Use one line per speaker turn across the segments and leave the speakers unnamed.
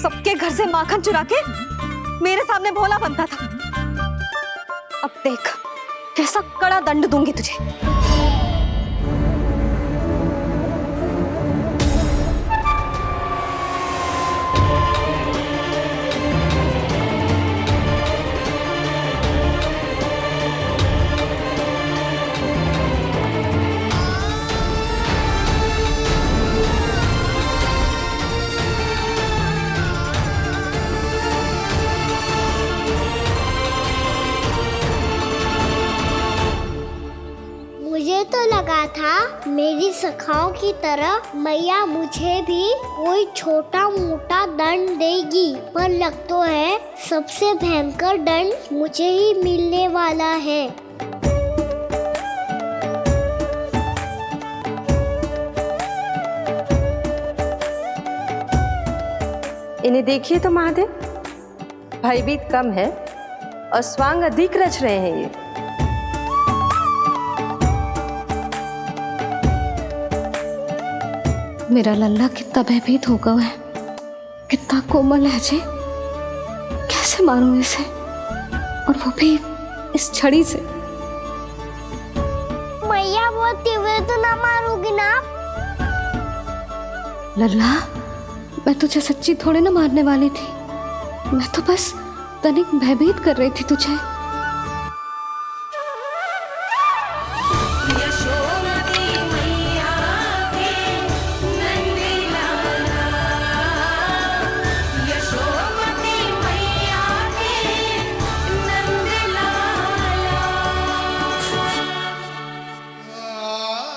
सबके घर से माखन चुरा के मेरे सामने भोला बनता था। अब देख कैसा कड़ा दंड दूंगी तुझे।
मुझे तो लगा था मेरी सखाओं की तरह मैया मुझे भी कोई छोटा मोटा दंड देगी, पर लग तो है सबसे भयंकर दंड मुझे ही मिलने वाला है।
इन्हें देखिए तो महादेव, भयभीत कम है और स्वांग अधिक रच रहे हैं ये।
मेरा लल्ला कितना भयभीत होगा है, कितना कोमल है जी। कैसे मारूं इसे, और वो भी इस छड़ी से।
मैया बहुत तीव्र तो ना मारोगी ना?
लल्ला, मैं तुझे सच्ची थोड़े ना मारने वाली थी, मैं तो बस तनिक भयभीत कर रही थी तुझे।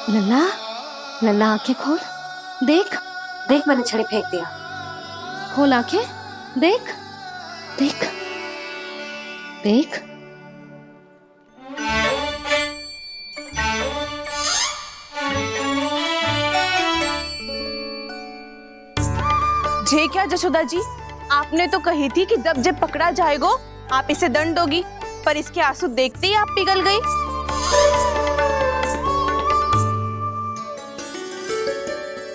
लल्ला, लल्ला आंखें खोल, देख देख मैंने छड़ी फेंक दिया। खोल आंखें, देख देख देख।
जे क्या जशोदा जी, आपने तो कही थी कि जब पकड़ा जाएगा आप इसे दंड दोगी, पर इसके आंसू देखते ही आप पिघल गई।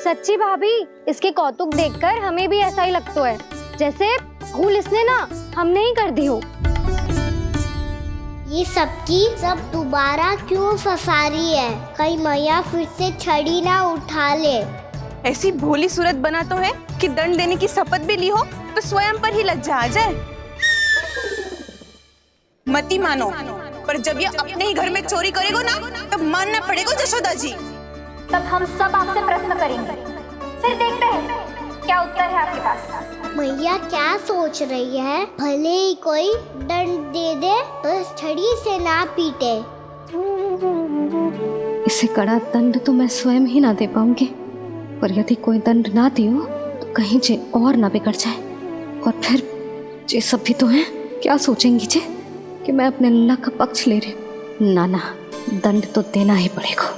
सच्ची भाभी, इसके कौतुक देखकर हमें भी ऐसा ही लगता है, जैसे भूल इसने ना हमने ही कर दी हो।
ये सबकी सब दोबारा क्यों फंसा रही है? कहीं मैया फिर से छड़ी ना उठा ले।
ऐसी भोली सूरत बना तो है कि दंड देने की शपथ भी ली हो तो स्वयं पर ही लज्जा आ जाए। मती मानो, पर जब ये अपने ही घर में चोरी करेगा ना, तब मानना पड़ेगा जशोदा जी।
तब हम सब आपसे प्रश्न करेंगे, फिर देखते हैं क्या उत्तर है आपके पास।
मैया क्या सोच रही है? भले ही कोई दंड दे दे तो छड़ी से ना पीटे।
इसे कड़ा दंड तो मैं स्वयं ही ना दे पाऊंगी, पर यदि कोई दंड ना दियो तो कहीं जे और ना बिगड़ जाए, और फिर जे सब भी तो हैं, क्या सोचेंगी जे कि मैं अपने लल्ला का पक्ष ले रही हूँ। ना ना, दंड तो देना ही पड़ेगा।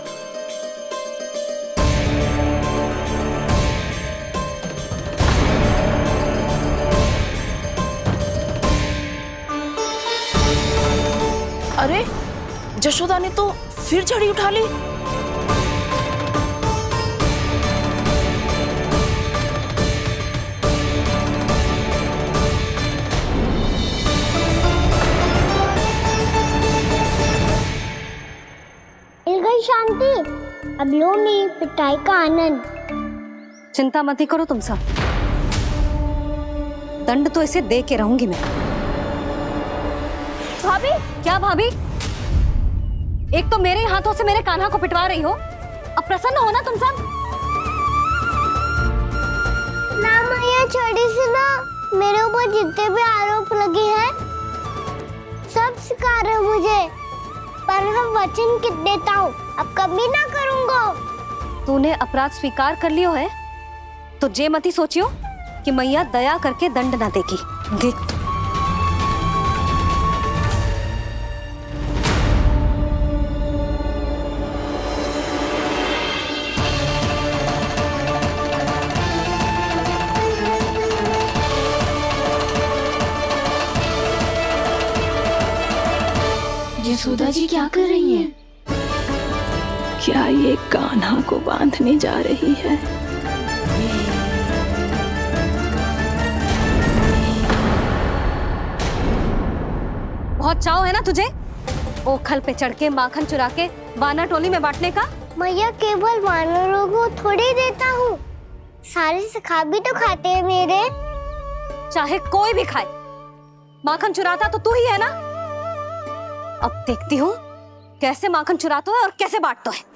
अरे जशोदा ने तो फिर छड़ी उठा ली।
मिल गई शांति, अब लो नहीं पिटाई का आनंद।
चिंता मत ही करो तुम सब, दंड तो इसे दे के रहूंगी मैं। भाभी, क्या भाभी? एक तो मेरे हाथों से मेरे कान्हा को पिटवा रही हो, अब प्रसन्न हो ना तुम सब?
ना मैया, छड़ी से ना मेरे ऊपर जितने भी आरोप लगे हैं सब स्वीकार है मुझे, पर हम वचन कित देता हूँ, अब कभी ना करूँगा।
तूने अपराध स्वीकार कर लियो है तो जे मती सोचियो कि मैया दया करके दंड ना देगी। देख
यशोदा जी क्या कर रही हैं? क्या ये कान्हा को बांधने जा रही है?
बहुत चाव है ना तुझे ओखल पे चढ़ के माखन चुरा के वानर टोली में बांटने का।
मैया केवल वानरों को थोड़ी देता हूँ, सारे सखा भी तो खाते हैं मेरे।
चाहे कोई भी खाए, माखन चुराता तो तू ही है ना। अब देखती हूँ कैसे माखन चुराता है और कैसे बांटता है।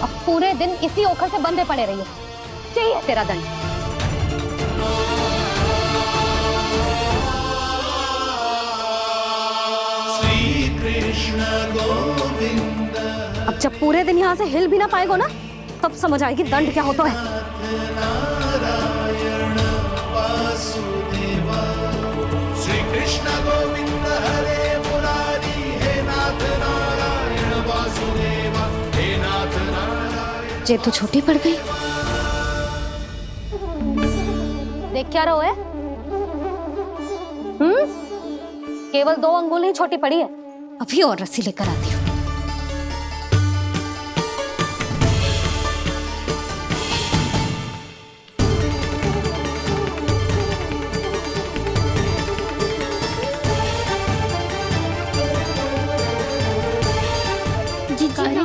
अब पूरे दिन इसी ओखल से बंधे पड़े रहिए, चाहिए तेरा दंड। अब जब पूरे दिन यहाँ से हिल भी ना पाएगो ना, तब समझ आएगी दंड क्या होता है।
श्री कृष्ण गोविंद हरे मुरारी, हे नाथ नारायण वासुदेव, हे नाथ नारायण।
जे तो छोटी पड़ गई। देख क्या रहो है? केवल 2 अंगुल ही छोटी पड़ी है। अभी और रस्सी लेकर आती हूँ।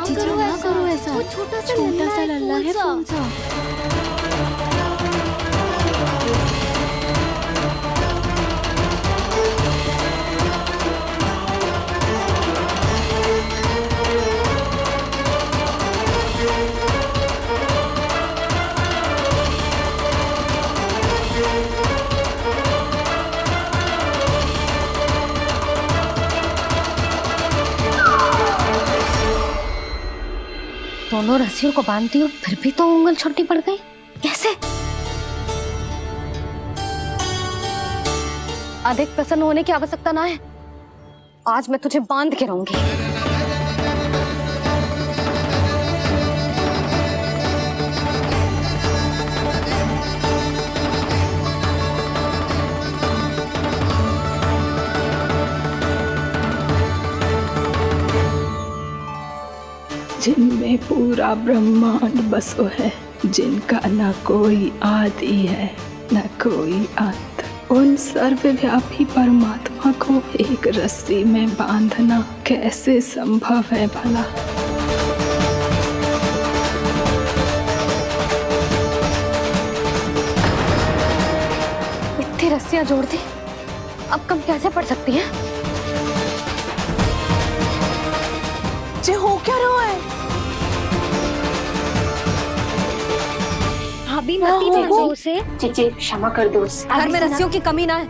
जीजू ना करो ऐसा, छोटा सा लल्ला है कौन सा।
दोनों रस्सियों को बांधती हूँ, फिर भी तो उंगल छोटी पड़ गई। कैसे? अधिक प्रसन्न होने की आवश्यकता ना है, आज मैं तुझे बांध के रहूंगी।
जिनमें पूरा ब्रह्मांड बसो है, जिनका न कोई आदि है न कोई अंत, उन सर्वव्यापी परमात्मा को एक रस्सी में बांधना कैसे संभव है भला।
इतनी रस्सियां जोड़ दी, अब कम कैसे पड़ सकती है?
जे हो क्या रहा है?
भाभी मत दीजिए उसे।
जीजी क्षमा कर दो उसे।
घर में रस्सियों की कमी ना है।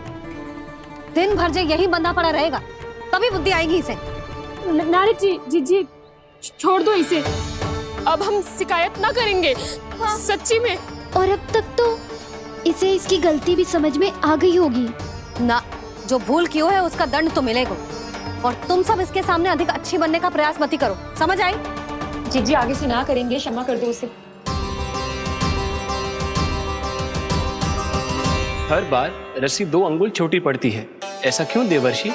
दिन भर जो यही बंधा पड़ा रहेगा, तभी बुद्धि आएगी इसे।
नारी जी छोड़ दो इसे, अब हम शिकायत ना करेंगे। सच्ची में।
और अब तक तो इसे इसकी गलती भी समझ में आ गई होगी
ना। जो भूल की है उसका दंड तो मिलेगा, और तुम सब इसके सामने अधिक अच्छी बनने का प्रयास मत करो, समझ आई?
जीजी आगे से ना करेंगे, क्षमा कर दो उसे।
हर बार रस्सी 2 अंगुल छोटी पड़ती है, ऐसा क्यों देवर्षि?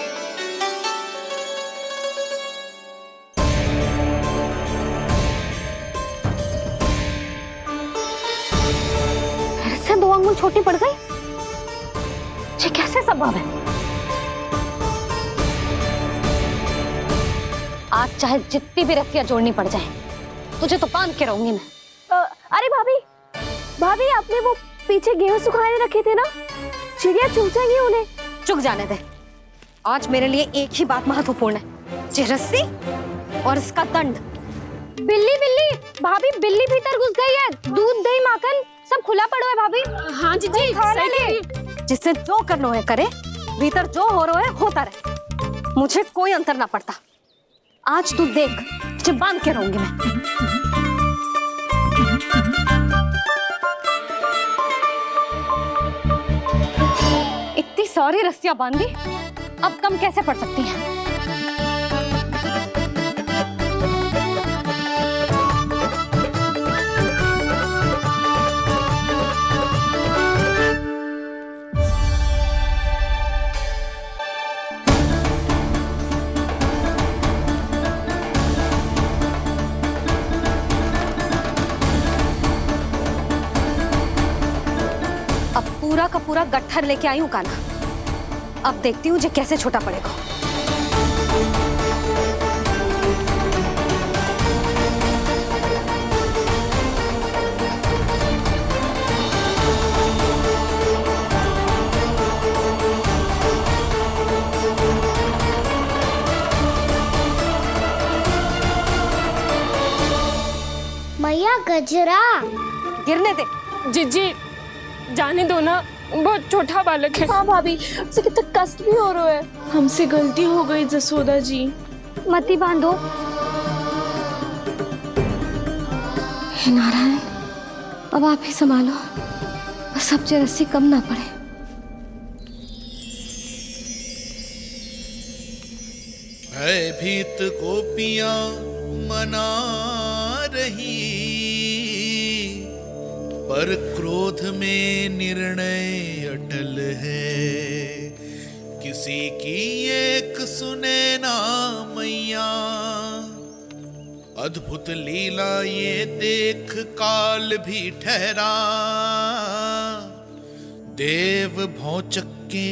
फिर से 2 अंगुल छोटी पड़ गई? ये कैसे संभव है? आज चाहे जितनी भी रस्सियां जोड़नी पड़ जाए, तुझे तो बांध के रहूंगी मैं।
अरे भाभी आपने वो पीछे गेहूं सुखाने रखे थे ना, चिड़िया चुग जाएंगी उन्हें।
चुक जाने दे। आज मेरे लिए एक ही बात महत्वपूर्ण है, ये रस्सी और इसका दंड।
बिल्ली भाभी, बिल्ली भीतर घुस गई है। दूध दही माखन सब खुला पड़ा है भाभी।
हाँ जीजी सही कह रही है।
जिससे जो करना है करे, भीतर जो हो रहा है होता रहे, मुझे कोई अंतर ना पड़ता। आज तू देख, तुझे बांध के रहूंगी मैं। इतनी सारी रस्सियां बांधी, अब कम कैसे पड़ सकती हैं? का पूरा गट्ठर लेके आई हूँ कान्हा। अब देखती हूँ जे कैसे छोटा पड़ेगा।
मैया गजरा
गिरने दे।
जीजी जाने दो ना, बहुत छोटा बालक है।
हाँ भाभी, उसे कितना कष्ट भी हो रहा है। हमसे गलती हो गई जसोदा जी।
मती बांधो।
हे नारायण, अब आप ही संभालो, बस अब जे रस्सी कम ना पड़े।
भयभीत गोपियां मना रही, पर क्रोध में निर्णय अटल है। किसी की एक सुने ना मैया, अद्भुत लीला ये देख काल भी ठहरा। देव भौचक्के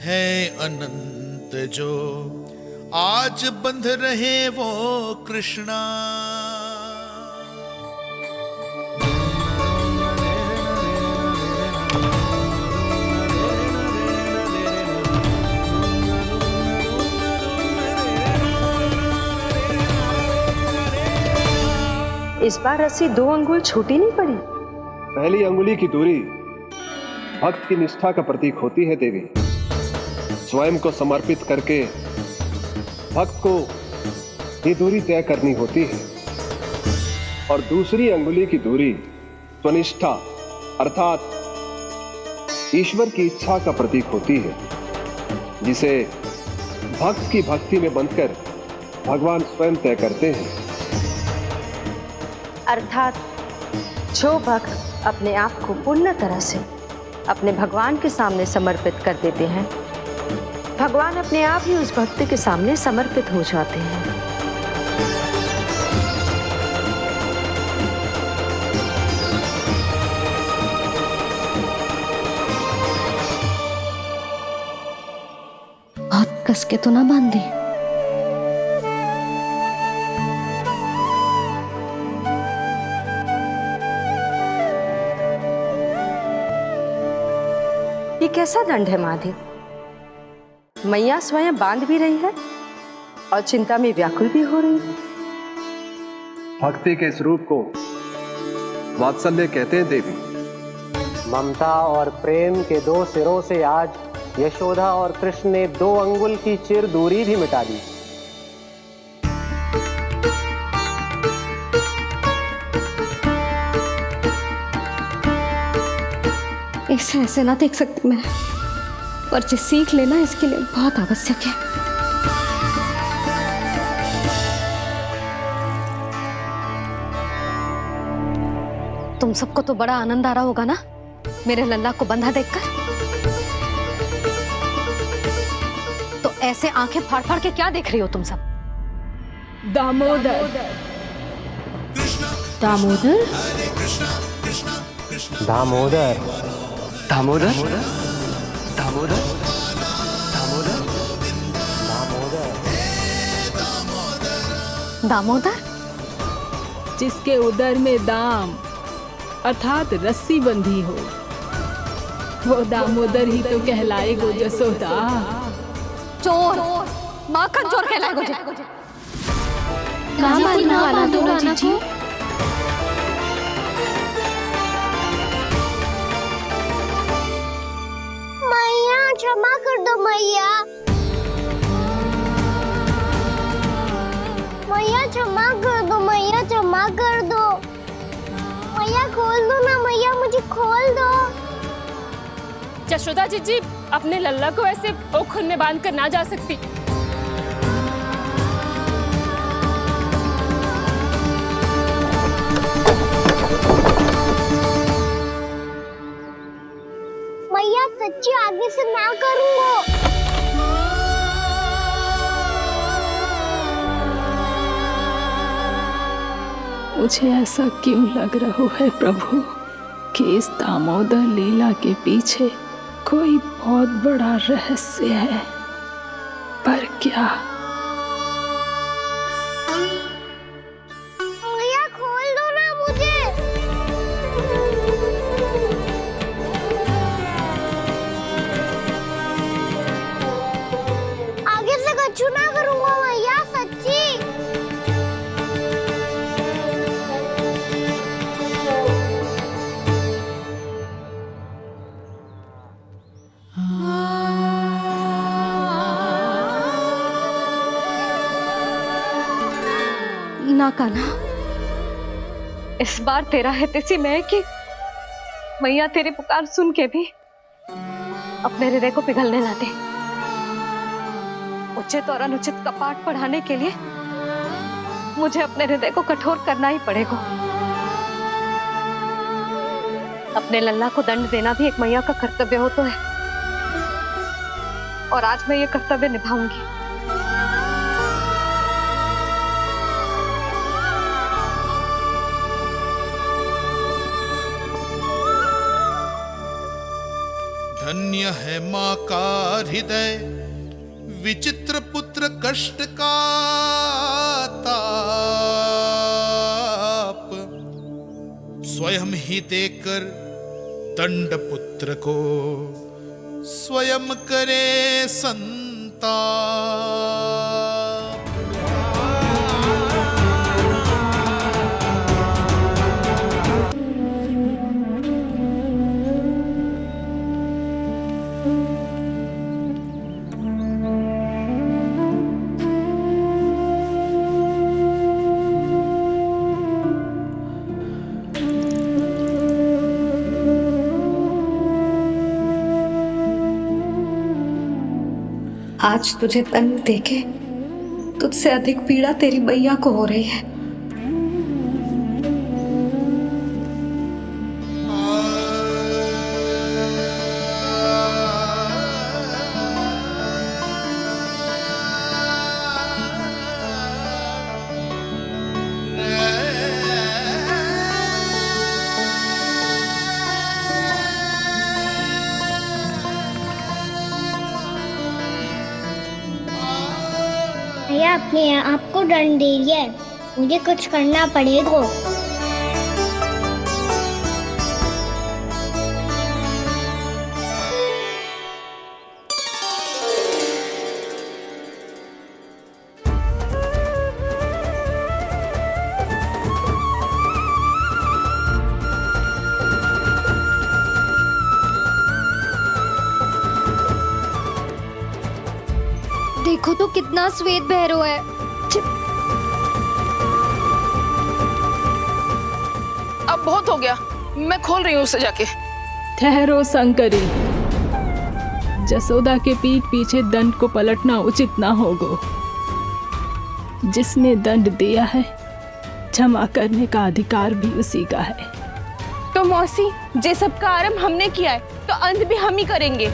है अनंत जो, आज बंध रहे वो कृष्णा।
इस बार रस्सी 2 अंगुल छोटी नहीं पड़ी।
पहली अंगुली की दूरी भक्त की निष्ठा का प्रतीक होती है देवी। स्वयं को समर्पित करके भक्त को ये दूरी तय करनी होती है। और दूसरी अंगुली की दूरी स्वनिष्ठा अर्थात ईश्वर की इच्छा का प्रतीक होती है, जिसे भक्त की भक्ति में बंधकर भगवान स्वयं तय करते हैं।
अर्थात जो भक्त अपने आप को पूर्ण तरह से अपने भगवान के सामने समर्पित कर देते हैं, भगवान अपने आप ही उस भक्त के सामने समर्पित हो जाते हैं।
बहुत कस के तो ना बांधी।
ये कैसा दंड है महादेव? मैया स्वयं बांध भी रही है और चिंता में व्याकुल भी हो रही है।
भक्ति के स्वरूप को वात्सल्य कहते हैं देवी।
ममता और प्रेम के 2 सिरों से आज यशोदा और कृष्ण ने 2 अंगुल की चिर दूरी भी मिटा दी।
इसे ऐसे ना देख सकती मैं, पर जो सीख लेना इसके लिए बहुत आवश्यक है। तुम सबको तो बड़ा आनंद आ रहा होगा ना मेरे लल्ला को बंधा देखकर। तो ऐसे आंखें फाड़ फाड़ के क्या देख रही हो तुम सब?
दामोदर।
दामोदर?
दामोदर।
दामोदर।
दामोदर।
दामोदर?
जिसके उदर में दाम अर्थात रस्सी बंधी हो, वो दामोदर ही तो कहलाएगो जसोदा।
चोर, माखन चोर कहलाएगो जे।
कहाँ मारना वाला दो जीजी?
मैया क्षमा कर दो मैया। मैया क्षमा कर दो, मैया क्षमा कर दो। मैया खोल दो ना मैया, मुझे खोल दो।
यशोदा जीजी अपने लल्ला को ऐसे ओखुन में बांध कर ना जा सकती।
मैया सच्ची आगे से ना करूँगा।
मुझे ऐसा क्यों लग रहा है प्रभु कि इस दामोदर लीला के पीछे कोई बहुत बड़ा रहस्य है, पर क्या?
मैया खोल दो ना मुझे। आगे से कछु ना करूंगा मैया, सच्ची।
ना कान्हा, इस बार तेरा हितैषी मैं कि मैया तेरी पुकार सुन के भी अपने हृदय को पिघलने ना दे। उचित और अनुचित का पाठ पढ़ाने के लिए मुझे अपने हृदय को कठोर करना ही पड़ेगा। अपने लल्ला को दंड देना भी एक मैया का कर्तव्य हो तो है, और आज मैं ये कर्तव्य निभाऊंगी।
धन्य है माँ का हृदय, विचित्र पुत्र कष्ट का ताप, स्वयं ही देकर दंड पुत्र को स्वयं करे संताप।
आज तुझे दंड देके तुझसे अधिक पीड़ा तेरी मैया को हो रही है।
भैया अपने आप को दंड दे रही है, मुझे कुछ करना पड़ेगा।
देखो तो कितना श्वेत भैरव है।
अब बहुत हो गया, मैं खोल रही हूँ उसे जाके।
ठहरो शंकरी, जसोदा के पीठ पीछे दंड को पलटना उचित ना होगा। जिसने दंड दिया है, क्षमा करने का अधिकार भी उसी का है।
तो मौसी, जे सब का आरंभ हमने किया है तो अंत भी हम ही करेंगे।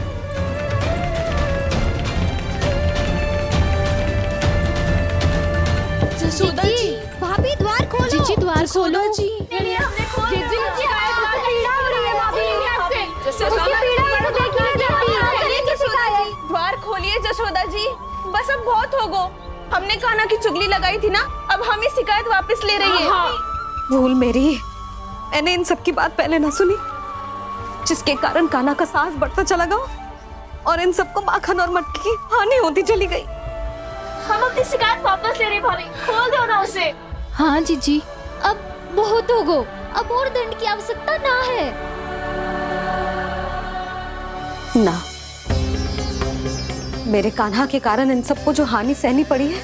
जसोदा जी,
भाभी द्वार खोलो।
जीजी द्वार खोलो। जी द्वार खोलिए जसोदा जी, बस अब बहुत हो गो। हमने कान्हा की चुगली लगाई थी ना, अब हम ही शिकायत वापस ले रही है।
भूल मेरी, मैंने इन सब की बात पहले ना सुनी, जिसके कारण कान्हा का साहस बढ़ता चला गया और इन सबको माखन और मटकी की हानि होती चली गई।
हम अपनी शिकायत वापस ले रहे भाभी, खोल दो ना उसे।
हाँ जीजी, अब बहुत हो गो, अब और दंड की आवश्यकता ना है।
ना, मेरे कान्हा के कारण इन सबको जो हानि सहनी पड़ी है,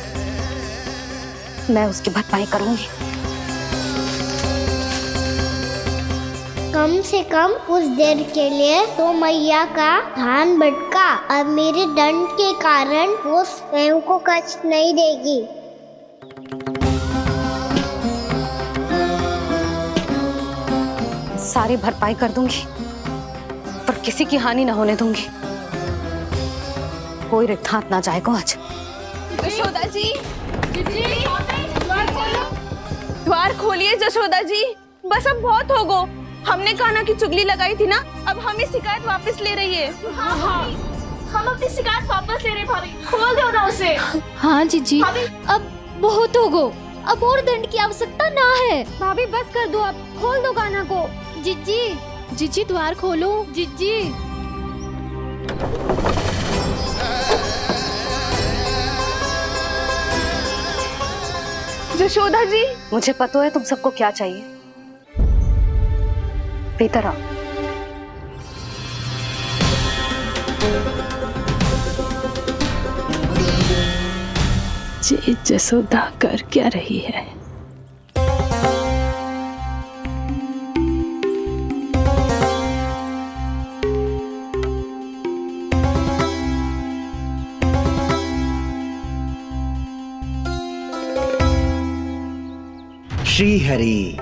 मैं उसकी भरपाई करूंगी।
कम से कम उस देर के लिए तो मैया का ध्यान भटका, अब मेरे दंड के कारण वो स्वयं को कष्ट नहीं देगी।
सारी भरपाई कर दूंगी, पर किसी की हानि ना होने दूंगी। कोई रिक्त हाथ ना जाएगा आज।
जसोदा जी, द्वार खोलिए जसोदा जी, बस अब बहुत हो गो। हमने कान्हा की चुगली लगाई थी ना, अब हम ही शिकायत वापस ले रही है।
हाँ, हम अपनी शिकायत वापस ले रहे भाभी, खोल दो ना उसे।
हाँ जीजी, अब बहुत हो गो, अब और दंड की आवश्यकता ना है।
भाभी बस कर दो, अब खोल दो कान्हा को।
जीजी, जीजी द्वार खोलो। जीजी,
यशोदा जी,
मुझे पता है तुम सबको क्या चाहिए। भीतर आओ।
जी जसोदा कर क्या रही है?
श्री हरि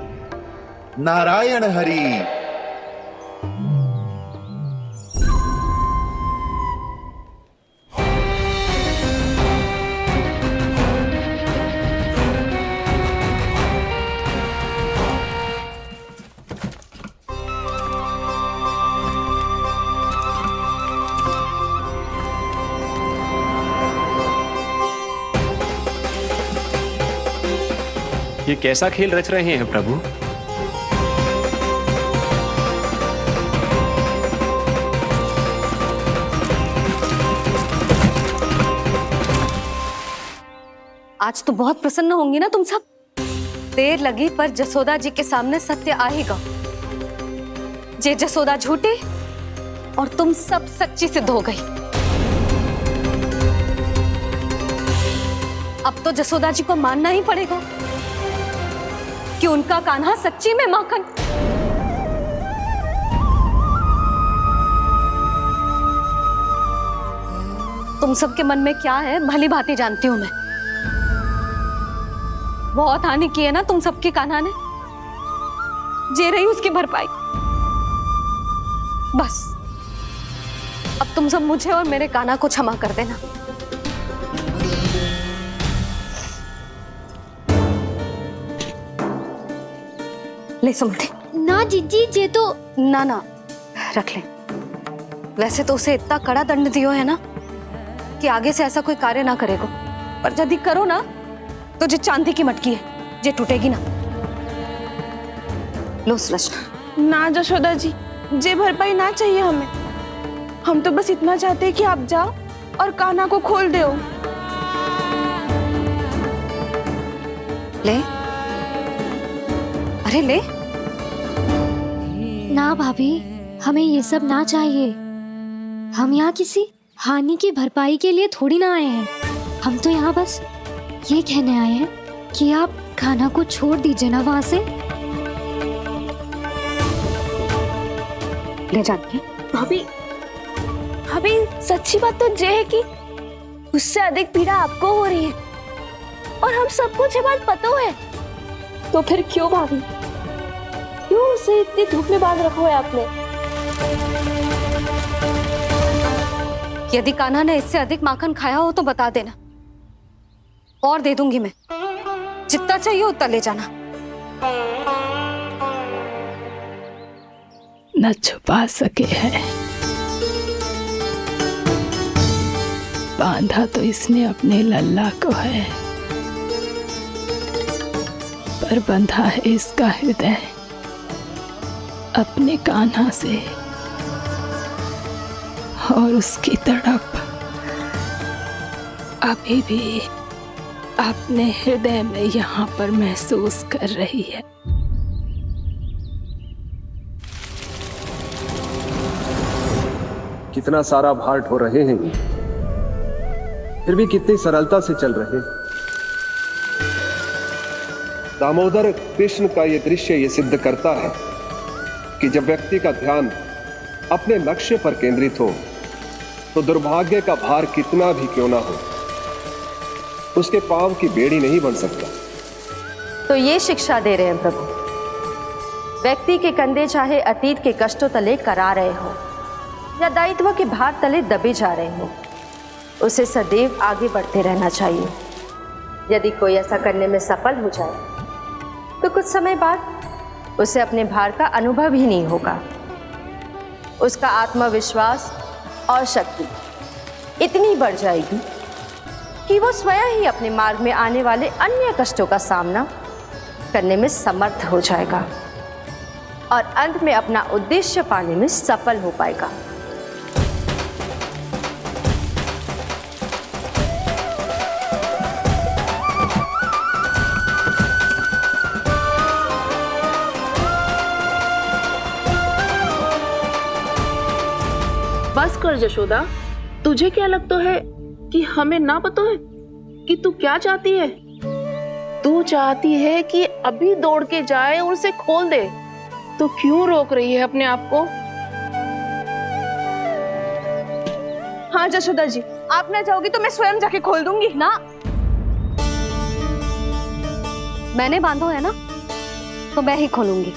नारायण हरि।
ये कैसा खेल रच रहे हैं प्रभु?
आज तो बहुत प्रसन्न होंगी ना तुम सब। देर लगी पर जसोदा जी के सामने सत्य आएगा। जे जसोदा झूठी और तुम सब सच्ची सिद्ध हो गई। अब तो जसोदा जी को मानना ही पड़ेगा कि उनका कान्हा सच्ची में माखन। तुम सबके मन में क्या है भली भांति जानती हूं मैं। बहुत हानि की है ना तुम सबके कान्हा ने, जे रही उसकी भरपाई। बस अब तुम सब मुझे और मेरे कान्हा को क्षमा कर देना। ले सुमति।
ना जीजी, जे तो
ना ना रख ले। वैसे तो उसे इतना कड़ा दंड दियो है ना कि आगे से ऐसा कोई कार्य ना करेगा, पर यदि करो ना तो जे चांदी की मटकी है जे टूटेगी ना। लो सुलक्षणा।
ना जशोदा जी, जे भरपाई ना चाहिए हमें। हम तो बस इतना चाहते हैं कि आप जाओ और कान्हा को खोल दो।
ले, अरे ले।
ना भाभी, हमें ये सब ना चाहिए। हम यहाँ किसी हानि की भरपाई के लिए थोड़ी ना आए हैं। हम तो यहाँ बस ये कहने आए हैं कि आप कान्हा को छोड़ दीजिए ना वहां से।
ले जानिए।
भाभी, भाभी सच्ची बात तो ये है कि उससे अधिक पीड़ा आपको हो रही है और हम सबको ये बात पता है। तो फिर क्यों भाभी, क्यों उसे इतनी धूप में बांध रखा है आपने?
यदि कान्हा ने इससे अधिक माखन खाया हो तो बता देना, और दे दूंगी मैं। जितना चाहिए उतना ले जाना।
न छुपा सके हैं। बांधा तो इसने अपने लल्ला को है, पर बंधा है इसका हृदय अपने कान्हा से। और उसकी तड़प अभी भी अपने हृदय में यहाँ पर महसूस कर रही है।
कितना सारा भार ढो रहे हैं, फिर भी कितनी सरलता से चल रहे हैं। दामोदर कृष्ण का यह दृश्य ये सिद्ध करता है कि जब व्यक्ति का ध्यान अपने लक्ष्य पर केंद्रित हो तो दुर्भाग्य का भार कितना भी क्यों ना हो, उसके पांव की बेड़ी नहीं बन सकता।
तो ये शिक्षा दे रहे हैं प्रभु। व्यक्ति के कंधे चाहे अतीत के कष्टों तले करा रहे हो या दायित्व के भार तले दबे जा रहे हो, उसे सदैव आगे बढ़ते रहना चाहिए। यदि कोई ऐसा करने में सफल हो जाए तो कुछ समय बाद उसे अपने भार का अनुभव ही नहीं होगा। उसका आत्मविश्वास और शक्ति इतनी बढ़ जाएगी कि वो स्वयं ही अपने मार्ग में आने वाले अन्य कष्टों का सामना करने में समर्थ हो जाएगा और अंत में अपना उद्देश्य पाने में सफल हो पाएगा।
बस कर यशोदा, तुझे क्या लगता है कि हमें ना पता है कि तू क्या चाहती है? तू चाहती है कि अभी दौड़ के जाए और उसे खोल दे, तो क्यों रोक रही है अपने आप को?
हाँ यशोदा जी, आप ना जाओगी तो मैं स्वयं जाके खोल दूंगी।
ना, मैंने बांधो है ना, तो मैं ही खोलूंगी।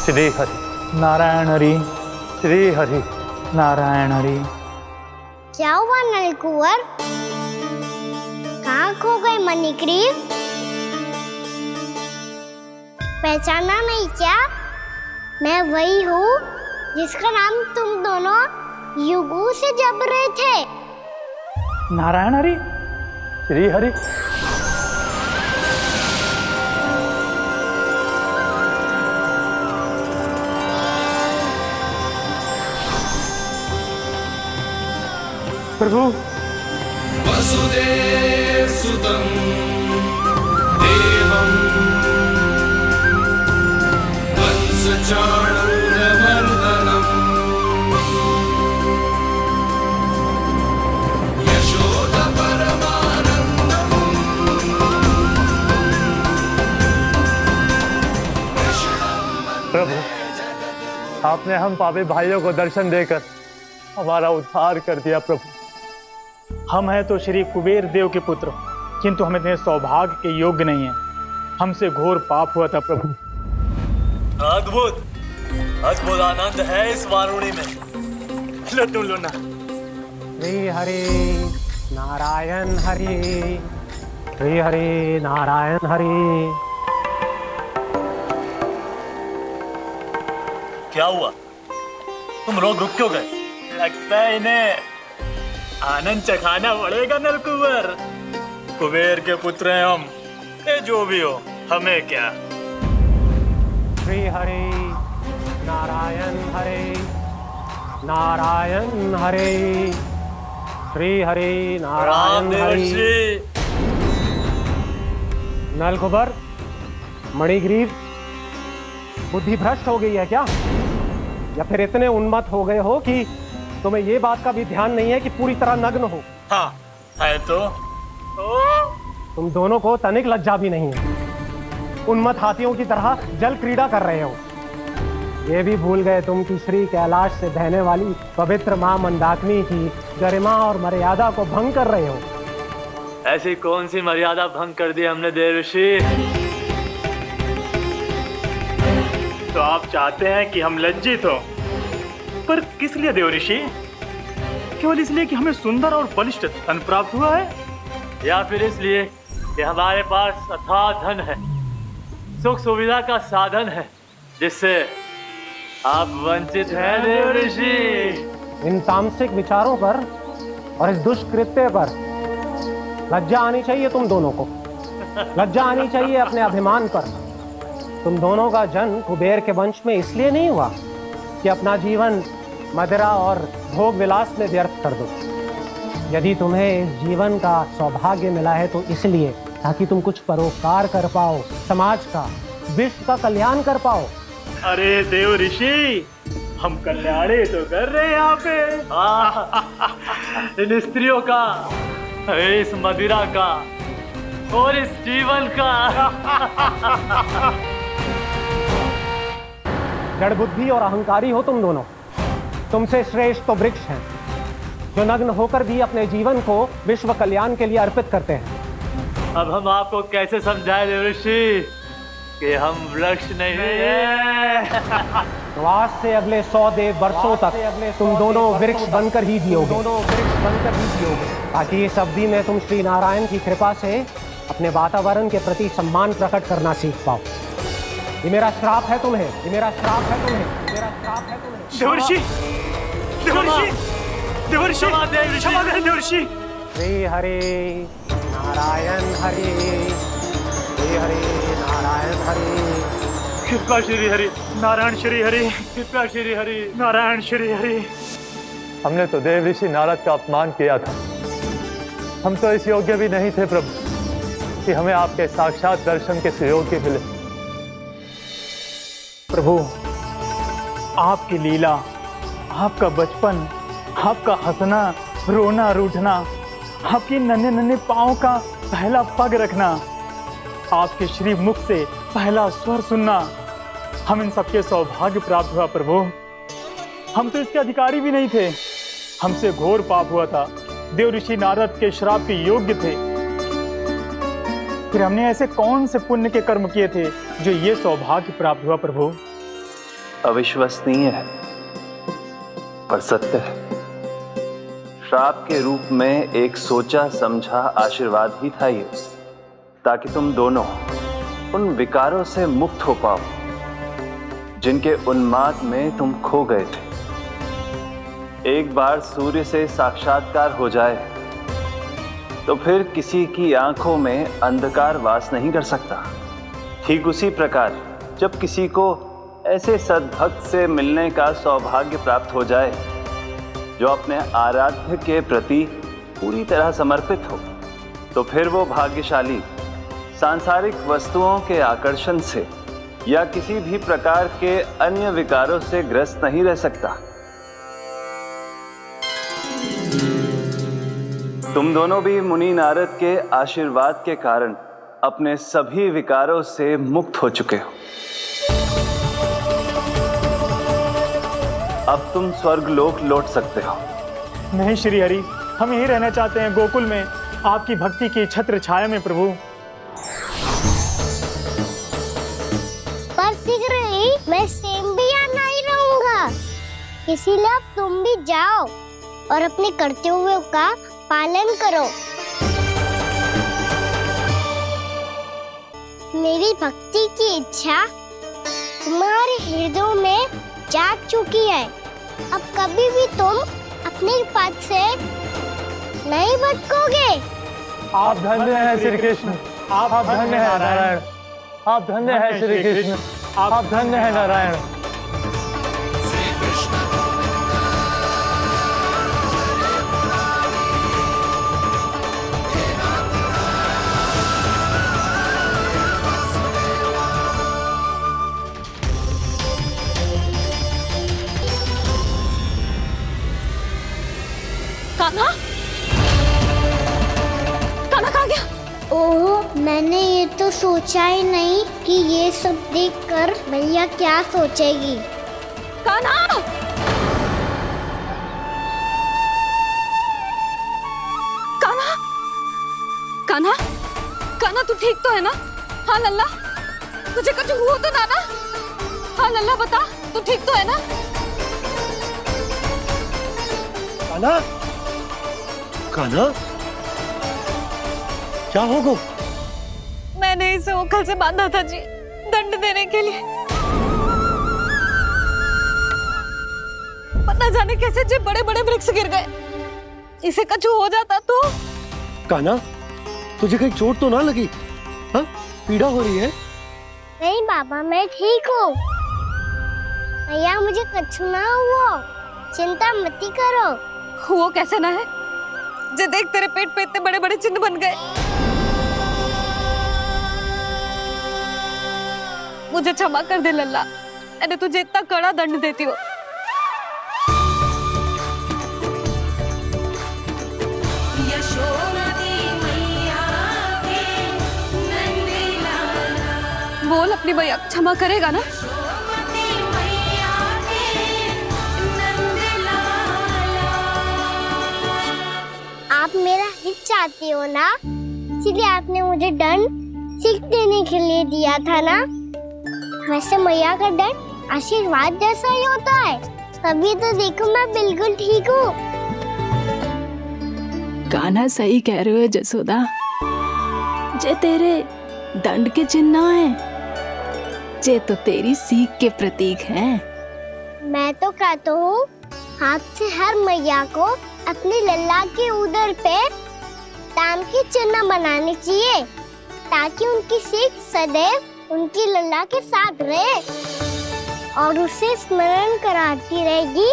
श्री हरि नारायण हरि, श्री हरि नारायण हरि।
क्या हुआ नलकुंवर? कहाँ खो गए मणिग्रीव? पहचाना नहीं क्या? मैं वही हूँ जिसका नाम तुम दोनों युगों से जप रहे थे।
नारायण हरि, श्री हरि। प्रभु,
वसुदेव सुतं देवं वंशचाणूरमर्दनम् यशोदा परमानन्दम्।
प्रभु, आपने हम पापी भाइयों को दर्शन देकर हमारा उद्धार कर दिया। प्रभु, हम हैं तो श्री कुबेर देव के पुत्र, किंतु हम इतने सौभाग्य के योग्य नहीं हैं। हमसे घोर पाप हुआ था प्रभु।
अद्भुत अद्भुत आनंद है इस वारुणी में। लो तुम लो ना।
श्री हरि नारायण हरि, श्री हरि नारायण हरि।
क्या हुआ? तुम लोग रुक क्यों गए? लगता है इन्हें आनंद चखाना पड़ेगा नलकुंवर। कुबेर के पुत्र हैं हम, ये जो भी हो हमें क्या।
श्री हरि नारायण हरि, नारायण हरि, श्री हरि नारायण हरि। नलकुबर, मणिग्रीव, बुद्धि भ्रष्ट हो गई है क्या? या फिर इतने उन्मत्त हो गए हो कि तुम्हें ये बात का भी ध्यान नहीं है कि पूरी तरह नग्न हो?
हाँ है तो।
तुम दोनों को तनिक लज्जा भी नहीं है। उन्मत्त हाथियों की तरह जल क्रीड़ा कर रहे हो। ये भी भूल गए तुम कि श्री कैलाश से बहने वाली पवित्र मां मंदाकिनी की गरिमा और मर्यादा को भंग कर रहे हो।
ऐसी कौन सी मर्यादा भंग कर दी हमने देवर्षि?
तो आप चाहते हैं कि हम लज्जित हो, पर किस लिए देवऋषि? केवल इसलिए कि हमें सुंदर और बलिष्ठ धन प्राप्त हुआ है,
या फिर इसलिए कि हमारे पास अथाह धन है, सुख सुविधा का साधन है, जिससे आप वंचित हैं देवर्षि?
इन तामसिक विचारों पर और इस दुष्कृत्य पर लज्जा आनी चाहिए तुम दोनों को। लज्जा आनी चाहिए अपने अभिमान पर। तुम दोनों का जन्म कुबेर के वंश में इसलिए नहीं हुआ कि अपना जीवन मदिरा और भोग विलास में व्यर्थ कर दो। यदि तुम्हें इस जीवन का सौभाग्य मिला है तो इसलिए ताकि तुम कुछ परोपकार कर पाओ, समाज का, विश्व का कल्याण कर पाओ।
अरे देव ऋषि, हम कल्याणी तो कर रहे हैं यहाँ पे। इन स्त्रियों का, इस मदिरा का और इस जीवन का।
जड़ बुद्धि और अहंकारी हो तुम दोनों। तुमसे श्रेष्ठ तो वृक्ष हैं, जो नग्न होकर भी अपने जीवन को विश्व कल्याण के लिए अर्पित करते हैं।
अब हम आपको कैसे समझाएं देव ऋषि कि हम वृक्ष नहीं हैं।
तो आज से अगले 100 वर्षों तक तुम दोनों वृक्ष बनकर ही जियोगे, ताकि इस अवधि में तुम श्री नारायण की कृपा से अपने वातावरण के प्रति सम्मान प्रकट करना सीख पाओ। ये मेरा श्राप है तुम्हें, ये मेरा श्राप है तुम्हें, मेरा श्राप है तुम्हें।
देवर्षि, देवर्षि, देवर्षि, देवर्षि।
श्री हरि नारायण हरि, श्री हरि नारायण हरि।
कृपा श्री हरि नारायण श्री हरि, कृपा श्री हरि नारायण श्री हरि।
हमने तो देव ऋषि नारद का अपमान किया था। हम तो इस योग्य भी नहीं थे प्रभु कि हमें आपके साक्षात दर्शन के सुयोग्य मिले।
प्रभु, आपकी लीला, आपका बचपन, आपका हंसना, रोना, रूठना, आपकी नन्हे नन्हे पाँव का पहला पग रखना, आपके श्री मुख से पहला स्वर सुनना, हम इन सबके सौभाग्य प्राप्त हुआ प्रभु। हम तो इसके अधिकारी भी नहीं थे। हमसे घोर पाप हुआ था, देव ऋषि नारद के श्राप के योग्य थे। फिर हमने ऐसे कौन से पुण्य के कर्म किए थे जो ये सौभाग्य प्राप्त हुआ प्रभु?
अविश्वसनीय है पर सत्य है। श्राप के रूप में एक सोचा समझा आशीर्वाद ही था ये, ताकि तुम दोनों उन विकारों से मुक्त हो पाओ जिनके उन्माद में तुम खो गए थे। एक बार सूर्य से साक्षात्कार हो जाए तो फिर किसी की आंखों में अंधकार वास नहीं कर सकता। ठीक उसी प्रकार जब किसी को ऐसे सद्भक्त से मिलने का सौभाग्य प्राप्त हो जाए जो अपने आराध्य के प्रति पूरी तरह समर्पित हो, तो फिर वो भाग्यशाली सांसारिक वस्तुओं के आकर्षण से या किसी भी प्रकार के अन्य विकारों से ग्रस्त नहीं रह सकता। तुम दोनों भी मुनि नारद के आशीर्वाद के कारण अपने सभी विकारों से मुक्त हो चुके हो। अब तुम स्वर्गलोक लौट सकते हो।
नहीं श्री हरि, हम यहीं रहना चाहते हैं, गोकुल में, आपकी भक्ति की छत्र छाया में प्रभु।
पर शीघ्र ही मैं सेम्बिया नहीं रहूंगा, इसीलिए अब तुम भी जाओ और अपने कर्तव्यों का पालन करो। मेरी भक्ति की इच्छा तुम्हारे हृदय में जाग चुकी है। अब कभी भी तुम अपने पद से नहीं भटकोगे।
आप धन्य हैं श्री कृष्ण, आप धन्य हैं नारायण, आप धन्य हैं श्री कृष्ण, आप धन्य हैं नारायण।
कान्हा, कान्हा कहाँ गया?
ओह, मैंने ये तो सोचा ही नहीं कि ये सब देखकर भैया क्या सोचेगी।
कान्हा! कान्हा! कान्हा! कान्हा तू ठीक तो है ना? हाँ लल्ला, तुझे कुछ हुआ तो ना? हाँ लल्ला बता, तू ठीक तो है ना?
कान्हा, कान्हा, क्या होगा?
मैंने इसे ओखल से बांधा था जी, दंड देने के लिए। पता जाने कैसे जो बड़े बड़े वृक्ष गिर गए। इसे कुछ हो जाता तो?
कान्हा, तुझे कहीं चोट तो ना लगी? हाँ, पीड़ा हो रही है?
नहीं बाबा, मैं ठीक हूँ। भैया मुझे कुछ ना हुआ, चिंता मत करो।
वो कैसे ना है, जे देख तेरे पेट पे इतने बड़े बड़े चिन्ह बन गए। मुझे क्षमा कर दे लल्ला, मैंने तुझे इतना कड़ा दंड देती हूँ। बोल अपनी भैया क्षमा करेगा ना?
आप मेरा हित चाहते हो ना, इसलिए आपने मुझे दंड सीख देने के लिए दिया था ना। वैसे मैया का दंड आशीर्वाद जैसा ही होता है, तभी तो देखो मैं बिल्कुल ठीक हूँ।
कान्हा सही कह रहे हो जसोदा, जे तेरे दंड के चिन्ह है, जे तो तेरी सीख के प्रतीक हैं।
मैं तो कहता हूँ हाथ से हर मैया को अपनी लल्ला के उदर पे ताम के चिन्ह बनाने चाहिए, ताकि उनकी सीख सदैव उनकी लल्ला के साथ रहे और उसे स्मरण कराती रहेगी।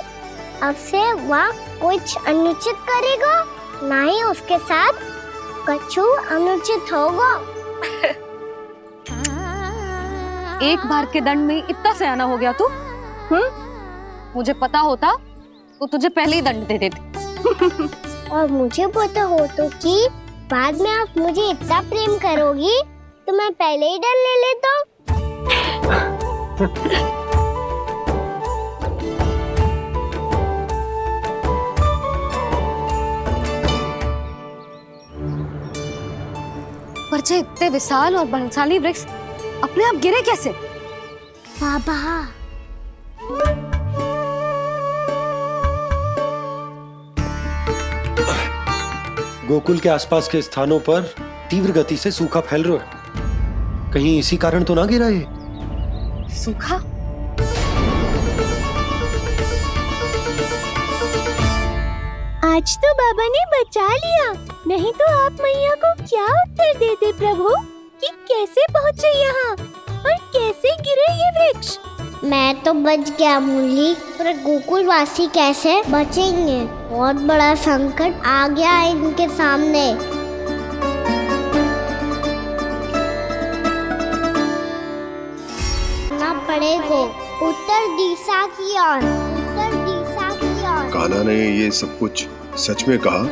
अब से वह कुछ अनुचित करेगा, ना ही उसके साथ कछु अनुचित होगा।
एक बार के दंड में इतना सयाना हो गया तू? मुझे पता होता तो तुझे पहले ही दंड दे देती।
और मुझे पता हो तो कि बाद में आप मुझे इतना प्रेम करोगी तो मैं पहले ही दंड ले लेता हूँ।
पर जे इतने विशाल और बलशाली वृक्ष अपने आप गिरे कैसे?
बाबा,
गोकुल के आसपास के स्थानों पर तीव्र गति से सूखा फैल रहा है। कहीं इसी कारण तो ना गिरा ये?
सूखा?
आज तो बाबा ने बचा लिया, नहीं तो आप मैया को क्या उत्तर देते प्रभु कि कैसे पहुँचे यहाँ और कैसे गिरे ये वृक्ष? मैं तो बच गया मूली, पर गोकुल वासी कैसे बचेंगे? बहुत बड़ा संकट आ गया है इनके सामने। ना पड़ेगा उत्तर दिशा की ओर, उत्तर दिशा की ओर।
कान्हा ने ये सब कुछ सच में कहा?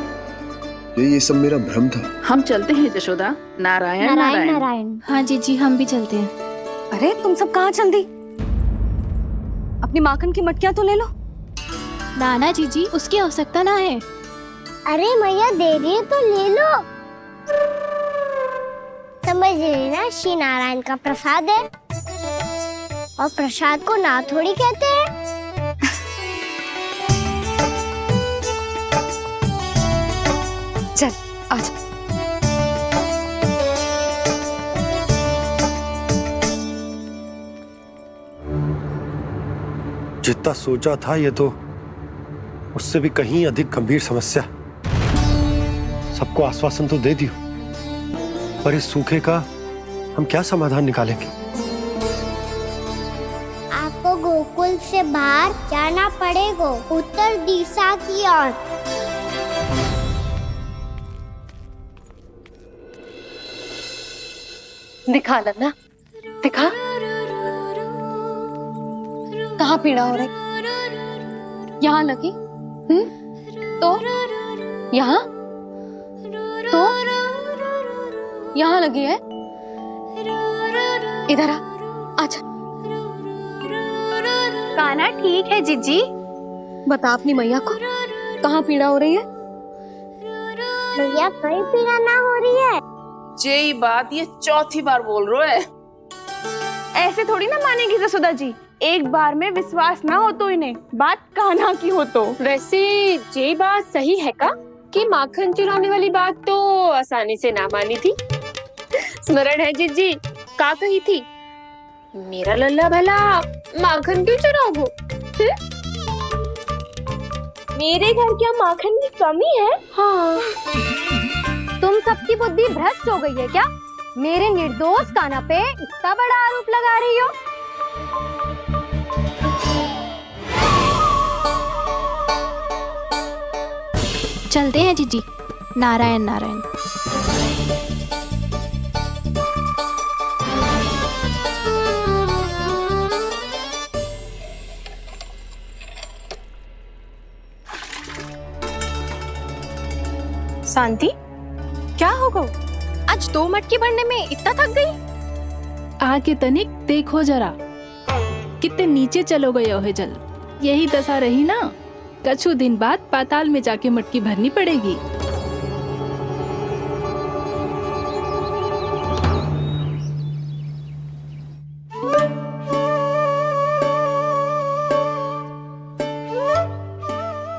ये सब मेरा भ्रम था?
हम चलते हैं जशोदा। नारायण नारायण नारायण।
हाँ जीजी, हम भी चलते हैं।
अरे तुम सब कहाँ चल दी? अपनी माखन की मटकियाँ तो ले लो।
नाना जीजी, उसकी आवश्यकता ना है।
अरे मैया दे रही है तो ले लो। समझ लेना, श्री नारायण का प्रसाद है और प्रसाद को ना थोड़ी कहते हैं।
चल आजा।
जितना सोचा था ये तो उससे भी कहीं अधिक गंभीर समस्या। सबको आश्वासन तो दे दियो, पर इस सूखे का हम क्या समाधान निकालेंगे?
आपको गोकुल से बाहर जाना पड़ेगा, उत्तर दिशा की ओर।
दिखा लल्ला, दिखा। कहाँ पीड़ा हो रही? यहाँ लगी? तो यहाँ? तो यहाँ लगी है? इधर आ, आजा।
कान्हा ठीक है जीजी।
बता अपनी मैया को कहाँ पीड़ा हो रही है?
भैया कहीं पीड़ा ना हो रही है।
ये बात ये चौथी बार बोल रहे है।
ऐसे थोड़ी ना मानेगी जसोदा जी। एक बार में विश्वास ना हो तो इन्हें बात कान्हा की हो तो।
वैसे ये बात सही है का कि माखन चुराने वाली बात तो आसानी से ना मानी थी। स्मरण है जीजी का कही थी, मेरा लल्ला भला माखन क्यों चुराओगे?
मेरे घर क्या माखन की कमी है?
हाँ। तुम सबकी बुद्धि भ्रष्ट हो गई है क्या? मेरे निर्दोष कान्हा पे इतना बड़ा आरोप लगा रही हो?
चलते हैं जीजी। नारायण नारायण।
शांति, क्या हो गया? आज 2 मटकी भरने में इतना थक गई?
आके तनिक देखो जरा, कितने नीचे चलो गए हो जल। यही दशा रही ना, कछु दिन बाद पाताल में जाके मटकी भरनी पड़ेगी।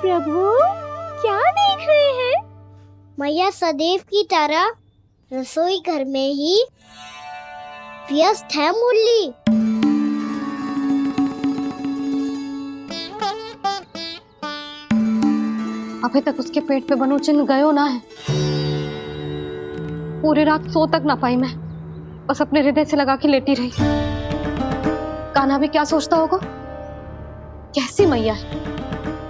प्रभु, क्या देख रहे हैं? मैया सदैव की तरह रसोई घर में ही व्यस्त है मुरली।
अभी तक उसके पेट पे बनो चिन्ह गयो ना है। पूरी रात सो तक ना पाई मैं, बस अपने हृदय से लगा के लेटी रही। कान्हा भी क्या सोचता होगा, कैसी मैया है,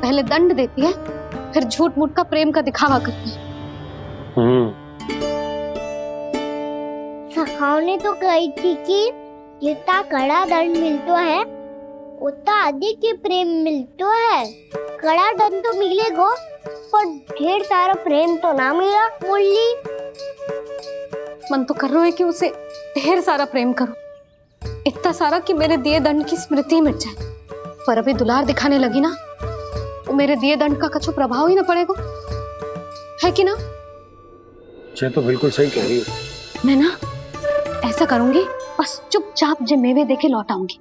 पहले दंड देती है फिर झूठ मूठ का प्रेम का दिखावा करती है।
सखाओ ने तो कही थी कि जितना कड़ा दंड मिलता है उतना अधिक ही प्रेम मिलता है। कड़ा दंड तो मिलेगा पर ढेर सारा प्रेम तो ना मिला मुरली।
मन तो कर रहा है कि उसे ढेर सारा प्रेम करो, इतना सारा कि मेरे दिए दंड की स्मृति मिट जाए। पर अभी दुलार दिखाने लगी ना, वो मेरे दिए दंड का कछु प्रभाव ही ना पड़ेगा, है कि ना?
ये तो बिल्कुल सही कह रही है।
मैं ना ऐसा करूंगी, बस चुपचाप जे मेवे देके लौट आऊंगी।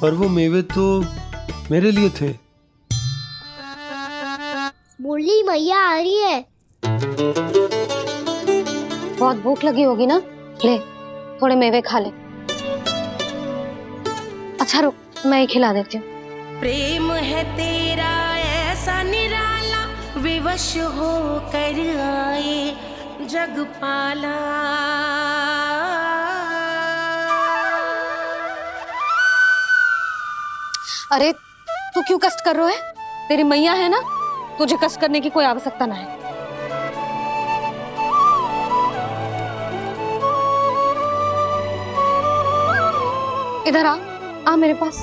पर वो मेवे तो मेरे लिए थे।
मुरली मैया आ रही है।
बहुत भूख लगी होगी ना, ले थोड़े मेवे खा ले। अच्छा रुक, मैं ही खिला देती हूँ।
प्रेम है तेरा ऐसा निराला, विवश हो कर आए जग पाला।
अरे तू क्यों कष्ट कर रहा है? तेरी मैया है ना, तुझे कष्ट करने की कोई आवश्यकता ना है। इधर आ मेरे पास।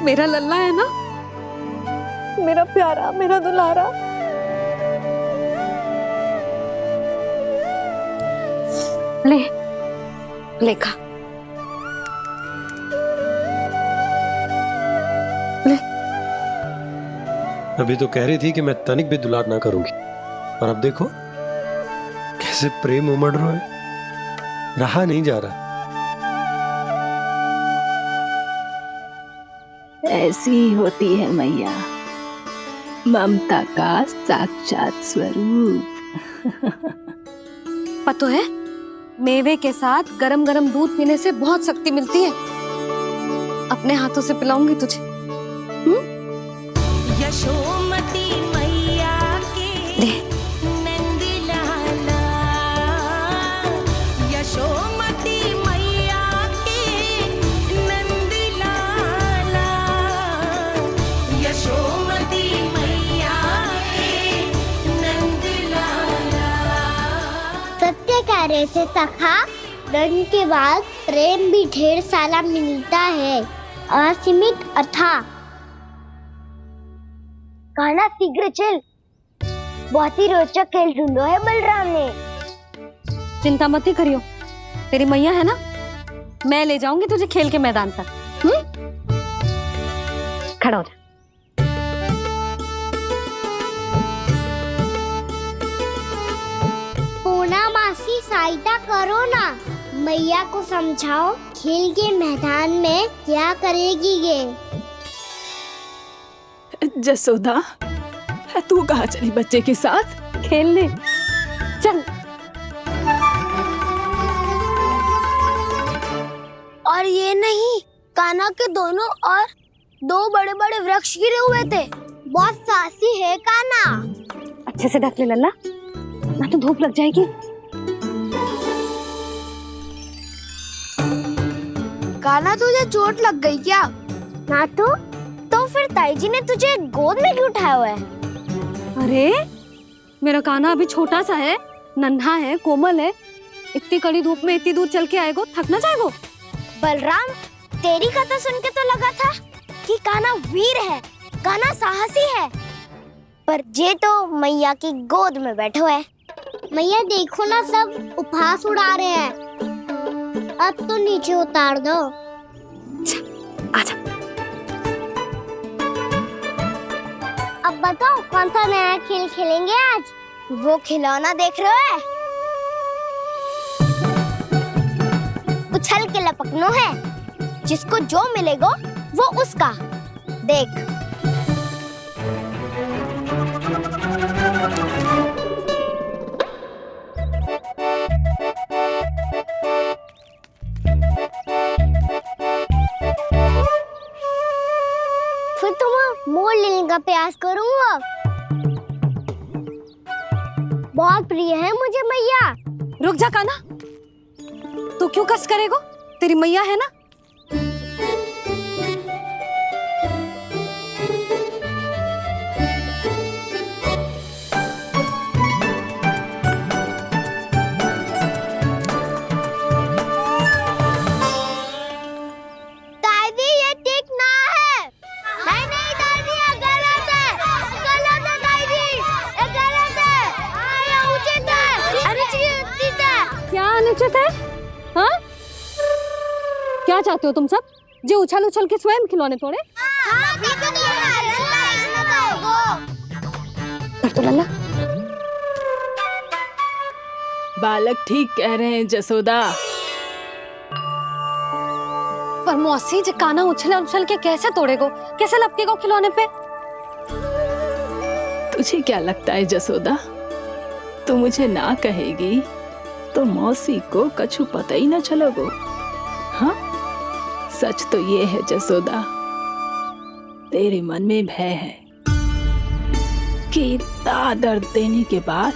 मेरा लल्ला है ना, मेरा प्यारा, मेरा दुलारा। ले ले खा, ले।
अभी तो कह रही थी कि मैं तनिक भी दुलार ना करूंगी, और अब देखो कैसे प्रेम उमड़ रहा है, रहा नहीं जा रहा।
ऐसी ही होती है मैया, ममता का साक्षात स्वरूप।
पता है, मेवे के साथ गरम गरम दूध पीने से बहुत शक्ति मिलती है। अपने हाथों से पिलाऊंगी तुझे।
यशोमती मैया के नंद लाला, यशोमती मैया के नंद लाला, यशोमती मैया के नंद लाला।
सत्य कह रहे थे सखा, दंड के बाद प्रेम भी ढेर सारा मिलता है, असीमित अथाह। कान्हा शीघ्र चल, बहुत ही रोचक खेल ढूंढो है बलराम ने।
चिंता मत ही करियो, तेरी मैया है ना, मैं ले जाऊंगी तुझे खेल के मैदान पर। खड़ा हो जा।
पूना मासी सहायता करो ना, मैया को समझाओ खेल के मैदान में क्या करेगी ये।
जसोदा, तू कहाँ चली बच्चे के साथ?
खेलने चल।
और ये नहीं, कान्हा के दोनों और 2 बड़े बड़े वृक्ष गिरे हुए थे। बहुत साहसी है कान्हा।
अच्छे से ढक ले लल्ला, ना तो धूप लग जाएगी।
कान्हा तुझे चोट लग गई क्या? ना तो फिर ताई जी ने तुझे गोद में क्यों उठाया हुआ है?
अरे मेरा कान्हा अभी छोटा सा है, नन्हा है, कोमल है। इतनी कड़ी धूप में इतनी दूर चल के आएगो, थक ना जाएगो।
बलराम, तेरी कथा सुन के तो लगा था कि कान्हा वीर है, कान्हा साहसी है, पर जे तो मैया की गोद में बैठे हुए। मैया देखो ना, सब उपहास उड़ा रहे हैं। अब तो नीचे उतार दो।
आजा।
अब बताओ कौन सा नया खेल खेलेंगे आज? वो खिलौना देख रहे हो? उछल के लपकनो है, जिसको जो मिलेगा वो उसका। देख। फिर तुम मोड़ लेने का प्रयास करूंगा। बहुत प्रिय है मुझे मैया।
रुक जा कान्हा, तू क्यों कष्ट करेगो? तेरी मैया है ना।
दादी ये ठीक ना है। नहीं नहीं दादी, ये गलत है। गलत है दादी, ये गलत है। ये उचित है, अनुचित है।
क्या अनुचित है? हाँ? क्या चाहते हो तुम सब? जो उछल उछल के स्वयं खिलौने तोड़े? तो लल्ला,
बालक ठीक कह रहे हैं जसोदा।
पर मौसी जी, कान्हा उछल उछल के कैसे तोड़ेगो, कैसे लपकेगो खिलौने पे?
तुझे क्या लगता है जसोदा, तू मुझे ना कहेगी तो मौसी को कछु पता ही न चलोगो। हाँ, सच तो ये है जसोदा, तेरे मन में भय है कि इतना दर्द देने के बाद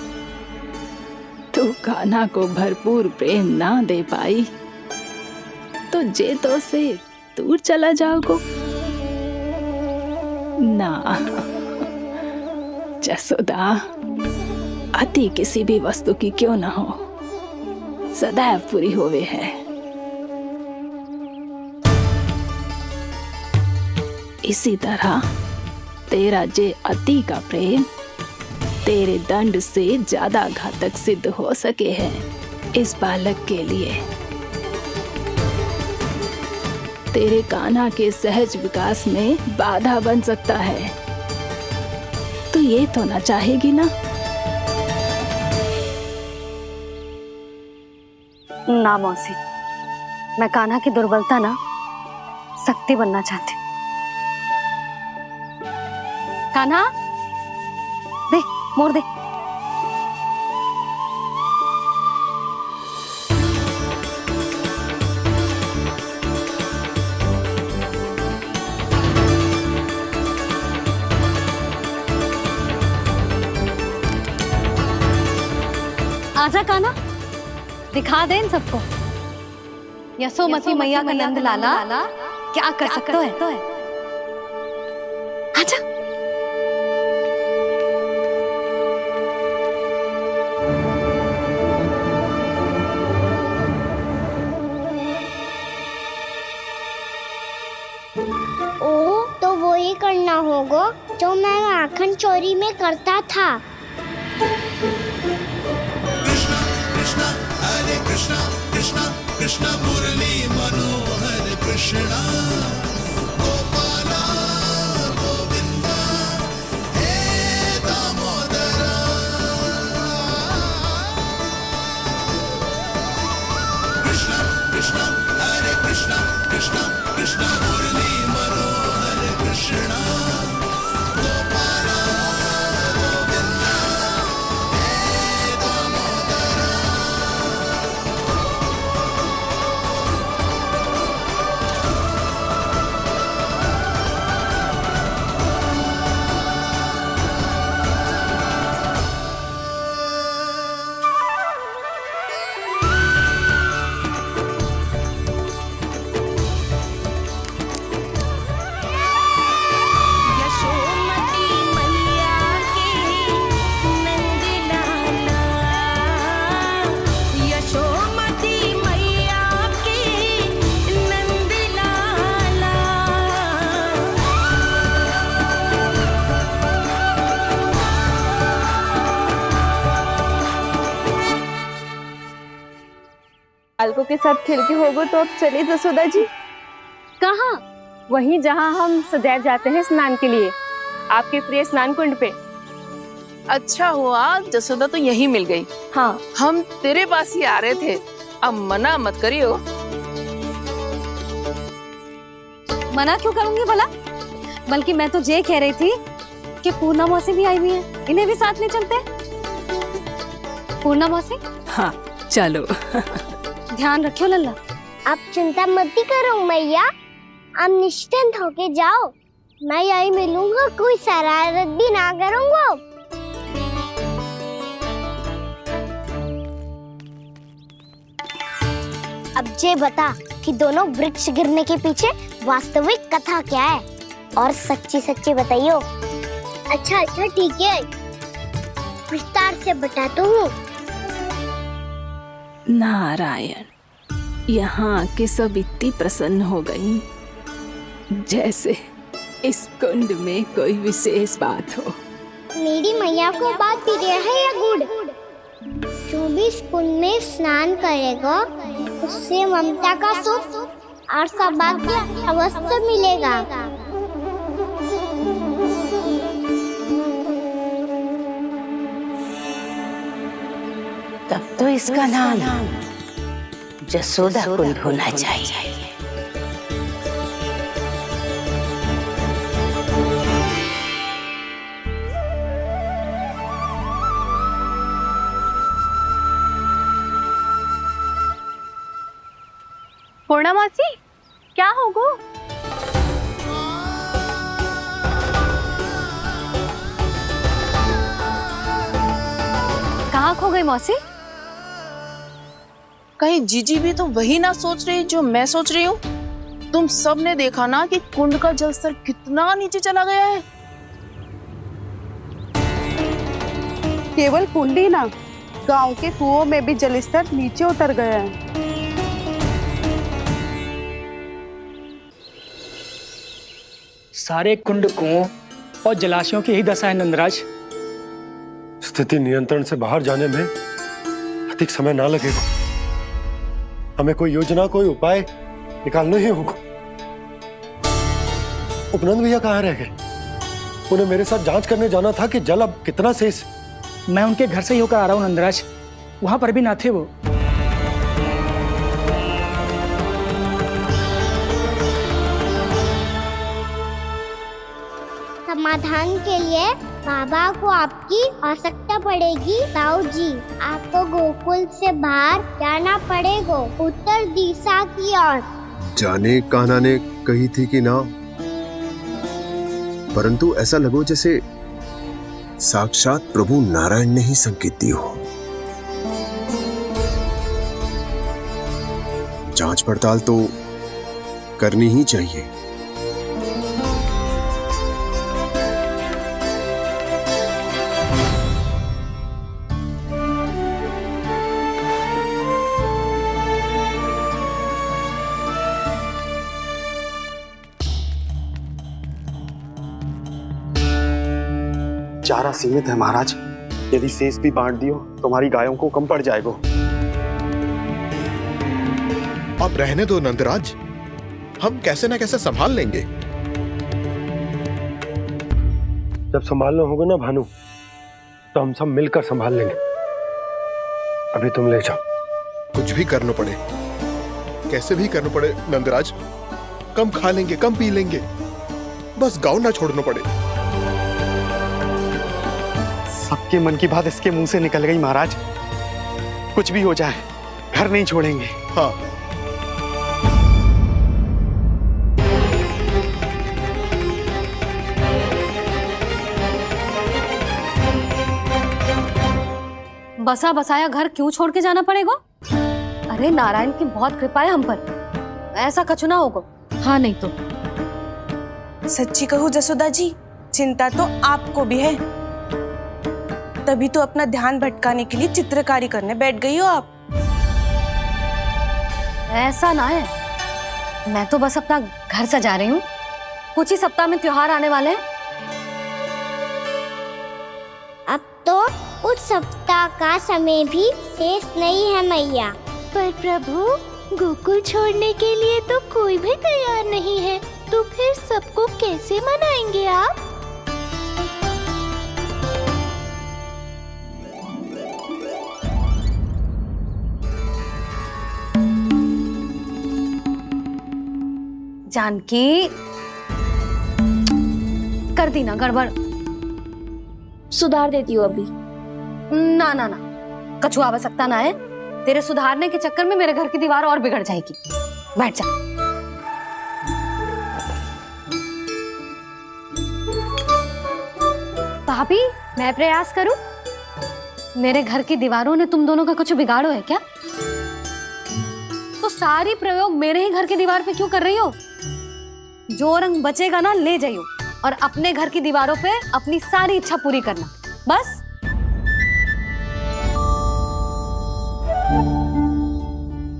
तू कान्हा को भरपूर प्रेम ना दे पाई तो जे तो से दूर चला जाओगो ना। जसोदा, अति किसी भी वस्तु की क्यों ना हो, सदैव पूरी होवे है। इसी तरह तेरा जे अति का प्रेम तेरे दंड से ज्यादा घातक सिद्ध हो सके है इस बालक के लिए। तेरे कान्हा के सहज विकास में बाधा बन सकता है। तो ये तो ना चाहेगी ना?
ना मौसी, मैं कान्हा की दुर्बलता ना शक्ति बनना चाहती। कान्हा, दे मोड़ दे। आजा कान्हा, दिखा दे इन सबको यशोमती मैया का नंद लाला क्या कर सकता है। आजा।
ओ, तो वो ही करना होगा जो मैं माखन चोरी में करता था।
कृष्णा कृष्णा मुरली मनोहर कृष्णा गोपाला गोविंदा हे दामोदरा। कृष्णा कृष्णा हरे कृष्णा कृष्णा कृष्णा मुरली मनोहर कृष्णा गोपाला गोविंदा हे दामोदरा।
बालकों के साथ खेल के होगो तो अब चलिए जसोदा जी। कहाँ? वहीं जहाँ हम सदैव जाते हैं स्नान के लिए, आपके प्रिय स्नान कुंड पे।
अच्छा हुआ जसोदा तो यही मिल गई।
हाँ,
हम तेरे पास ही आ रहे थे, अब मना मत करियो।
मना क्यों करूंगी भला? बल्कि मैं तो ये कह रही थी कि पूर्णा मौसी भी आई हुई है, इन्हें भी साथ ले चलते हैं। पूर्णा मौसी,
हाँ चलो।
ध्यान रखियो लल्ला।
आप चिंता मत करो मैया, आप निश्चिंत होके जाओ, मैं यही मिलूंगा, कोई शरारत भी ना करूंगा। अब ये बता कि दोनों वृक्ष गिरने के पीछे वास्तविक कथा क्या है, और सच्ची सच्ची बताइयो। अच्छा अच्छा ठीक है, विस्तार से बताता हूँ।
नारायण, यहाँ के सब इतनी प्रसन्न हो गई जैसे इस कुंड में कोई विशेष बात हो।
मेरी मैया को बात प्रिय है या गुड़? जो भी इस कुंड में स्नान करेगा उससे ममता का सुख और सौभाग्य अवश्य मिलेगा।
तब तो इसका नाम जसोदा कुंड होना चाहिए।
पूर्णा मौसी, क्या होगो?
कहाँ खो गई मौसी?
कहीं जीजी भी तो वही ना सोच रही जो मैं सोच रही हूँ? तुम सब ने देखा ना कि कुंड का जलस्तर कितना नीचे चला गया है।
केवल कुंड ही ना, गांव के कुओं में भी जलस्तर नीचे उतर गया है।
सारे कुंड कुओं और जलाशयों की ही दशा है नंदराज।
स्थिति नियंत्रण से बाहर जाने में अधिक समय ना लगेगा। हमें कोई योजना, कोई उपाय निकालना ही होगा। उपनंद भैया कहाँ रह गए? उन्हें मेरे साथ जांच करने जाना था कि जल अब कितना शेष।
मैं उनके घर से ही होकर आ रहा हूँ नंदराज, वहां पर भी ना थे वो।
समाधान के लिए बाबा को आपकी आवश्यकता पड़ेगी। ताऊ जी, आपको गोकुल से बाहर जाना पड़ेगा, उत्तर दिशा की ओर।
जाने कान्हा ने कही थी कि ना, परंतु ऐसा लगो जैसे साक्षात प्रभु नारायण ने ही संकेत दी हो। जांच पड़ताल तो करनी ही चाहिए।
चारा सीमित है महाराज, यदि शेष भी बांट दियो तो हमारी गायों को कम पड़ जाएगा।
अब रहने दो नंदराज, हम कैसे न कैसे संभाल लेंगे।
जब संभालना होगा ना भानु, तो हम सब मिलकर संभाल लेंगे। अभी तुम ले जाओ।
कुछ भी करना पड़े, कैसे भी करना पड़े नंदराज, कम खा लेंगे, कम पी लेंगे, बस गांव ना छोड़ना पड़े।
सबके मन की बात इसके मुंह से निकल गई महाराज। कुछ भी हो जाए घर नहीं छोड़ेंगे।
हाँ,
बसा बसाया घर क्यों छोड़ के जाना पड़ेगा? अरे नारायण की बहुत कृपा है हम पर, ऐसा कछु ना होगा। हाँ नहीं तो
सच्ची कहूँ जसोदा जी, चिंता तो आपको भी है, तभी तो अपना ध्यान भटकाने के लिए चित्रकारी करने बैठ गई हो आप।
ऐसा ना है, मैं तो बस अपना घर सजा रही हूँ। कुछ ही सप्ताह में त्योहार आने वाले हैं।
अब तो उस सप्ताह का समय भी शेष नहीं है मैया।
पर प्रभु, गोकुल छोड़ने के लिए तो कोई भी तैयार नहीं है, तो फिर सबको कैसे मनाएंगे आप?
जानकी, कर दी ना गड़बड़।
सुधार देती हूँ अभी।
ना ना ना, कछु आवश्यकता ना है। तेरे सुधारने के चक्कर में मेरे घर की दीवार और बिगड़ जाएगी। बैठ जा। भाभी, मैं प्रयास करूं? मेरे घर की दीवारों ने तुम दोनों का कुछ बिगाड़ो है क्या? तो सारी प्रयोग मेरे ही घर की दीवार पे क्यों कर रही हो? जो रंग बचेगा ना ले जाइयो और अपने घर की दीवारों पे अपनी सारी इच्छा पूरी करना, बस।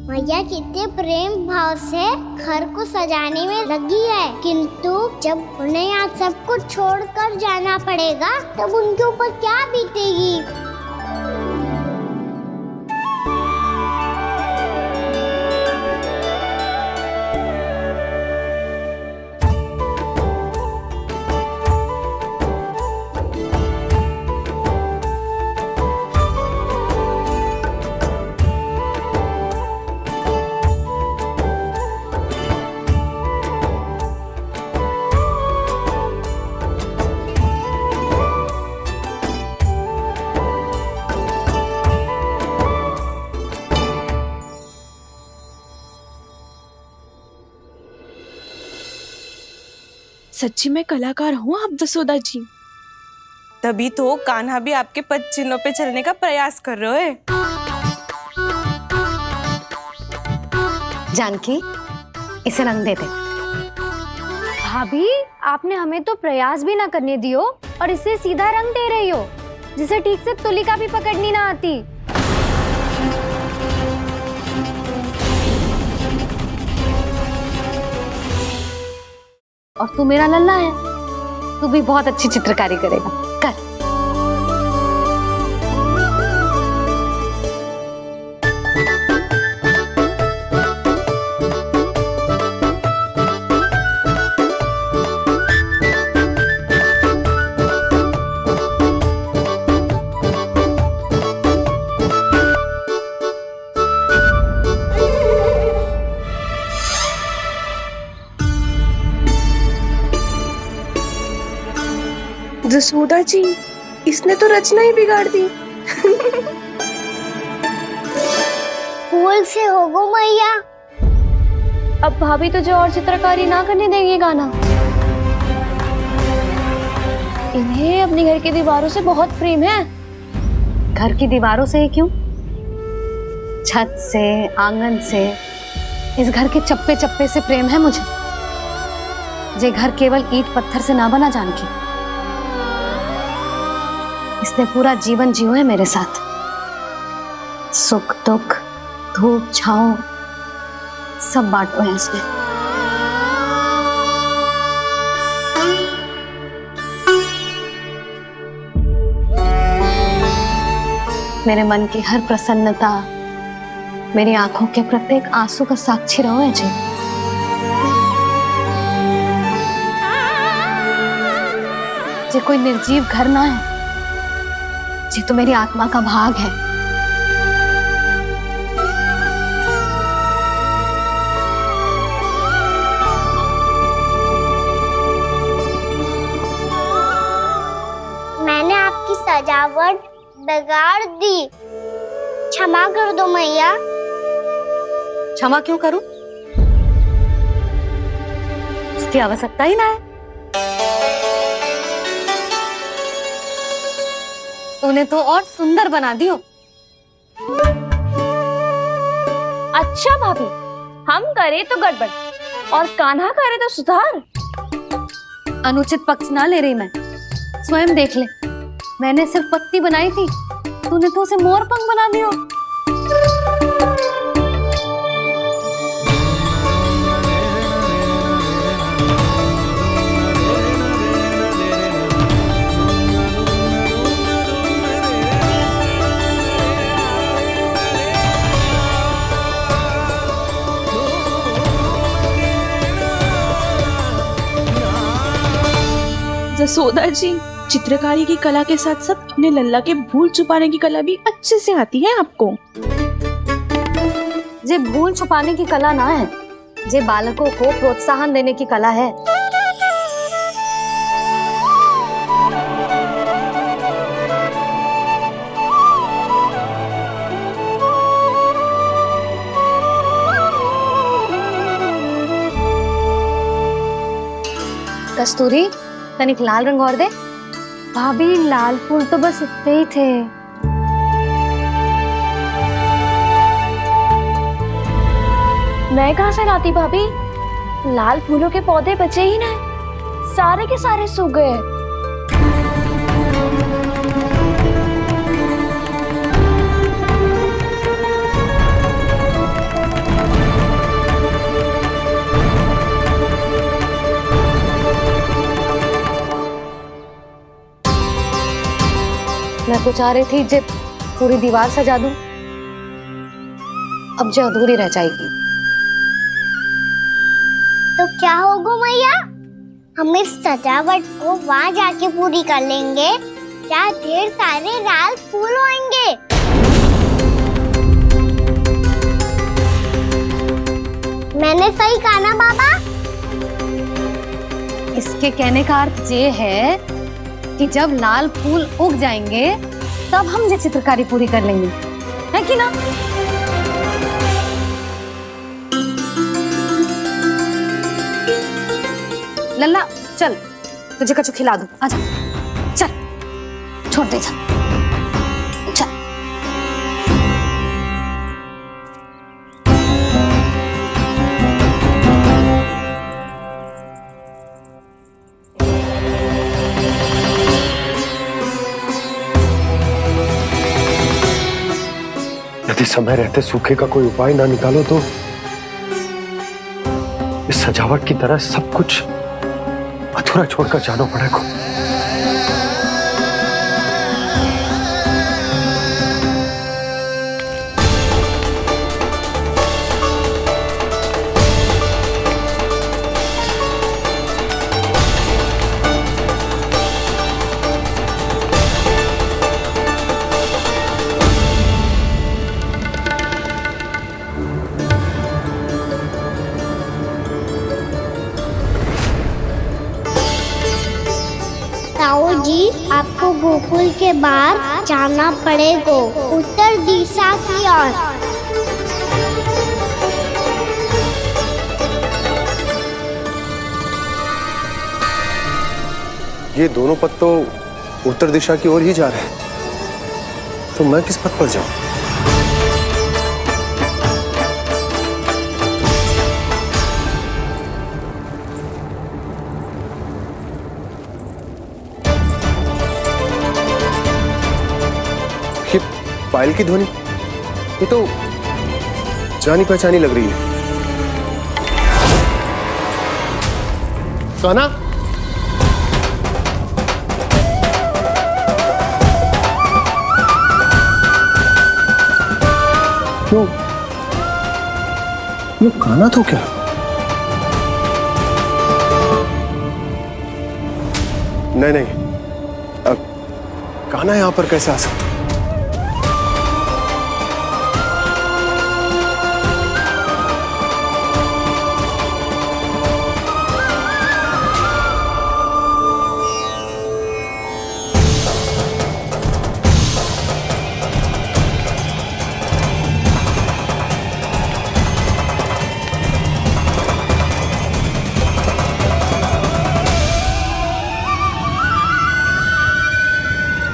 मैया कितने प्रेम भाव से घर को सजाने में लगी है, किंतु जब उन्हें यहाँ सब कुछ छोड़कर जाना पड़ेगा तब उनके ऊपर क्या बीतेगी।
सच्ची में कलाकार हूँ आप जसोदा जी। तभी तो कान्हा भी आपके पद चिन्हों पे चलने का प्रयास कर रहे हैं।
जानकी, इसे रंग दे दे।
भाभी, आपने हमें तो प्रयास भी ना करने दियो और इसे सीधा रंग दे रही हो, जिसे ठीक से तुलिका भी पकड़नी ना आती।
और तू मेरा लल्ला है, तू भी बहुत अच्छी चित्रकारी करेगा। कर।
जसोदा जी, इसने तो रचना ही बिगाड़ दी।
फूल से होगो मैया।
अब भाभी तुझे और चित्रकारी ना करने देंगी गाना। इन्हें अपने घर की दीवारों से बहुत प्रेम है।
घर की दीवारों से ही क्यों? छत से, आंगन से, इस घर के चप्पे चप्पे से प्रेम है मुझे। ये घर केवल ईंट पत्थर से ना बना जानकी। इसने पूरा जीवन जियो है मेरे साथ। सुख दुख, धूप छांव सब बांटो है इसने। मेरे मन की हर प्रसन्नता, मेरी आंखों के प्रत्येक आंसू का साक्षी रहो है जी। ये कोई निर्जीव घर ना है, ये तो मेरी आत्मा का भाग है।
मैंने आपकी सजावट बिगाड़ दी, क्षमा कर दो मैया।
क्षमा क्यों करूं? इसकी आवश्यकता ही ना है। तूने तो और सुंदर बना दियो।
अच्छा भाभी, हम करे तो गड़बड़ और कान्हा करे तो सुधार।
अनुचित पक्ष ना ले रही मैं, स्वयं देख ले। मैंने सिर्फ पत्ती बनाई थी, तूने तो उसे मोर पंख बना दियो।
जसोदा जी, चित्रकारी की कला के साथ साथ अपने लल्ला के भूल छुपाने की कला भी अच्छे से आती है आपको।
जे भूल छुपाने की कला ना है, जे बालकों को प्रोत्साहन देने की कला है। कस्तूरी, तनिक लाल रंग और दे।
भाभी लाल फूल तो बस इतने ही थे।
मैं कहाँ से लाती भाभी? लाल फूलों के पौधे बचे ही ना, सारे के सारे सूख गए।
मैं तो चाह रही थी जब पूरी दीवार सजा दूं, अब जो अधूरी रह जाएगी।
तो क्या होगा मैया, हम इस सजावट को वहाँ जाके पूरी कर लेंगे, जहाँ ढेर सारे लाल फूल होंगे। मैंने सही कहा ना बाबा?
इसके कहने का अर्थ ये है कि जब लाल फूल उग जाएंगे तब हम ये चित्रकारी पूरी कर लेंगे, है कि ना? लल्ला चल, तुझे कछु खिला दूं, आजा, चल, छोड़ दे, चल।
यदि समय रहते सूखे का कोई उपाय ना निकालो तो इस सजावट की तरह सब कुछ अधूरा छोड़कर जाना पड़ेगा।
ताऊ जी, आपको गोकुल के बाहर जाना पड़ेगा, उत्तर दिशा की ओर।
ये दोनों पथ तो उत्तर दिशा की ओर ही जा रहे हैं, तो मैं किस पथ पर जाऊं? ये पायल की ध्वनि, ये तो जानी पहचानी लग रही है। कान्हा, क्यों? ये कान्हा तो क्या? नहीं नहीं, कान्हा यहां पर कैसे आ सकता?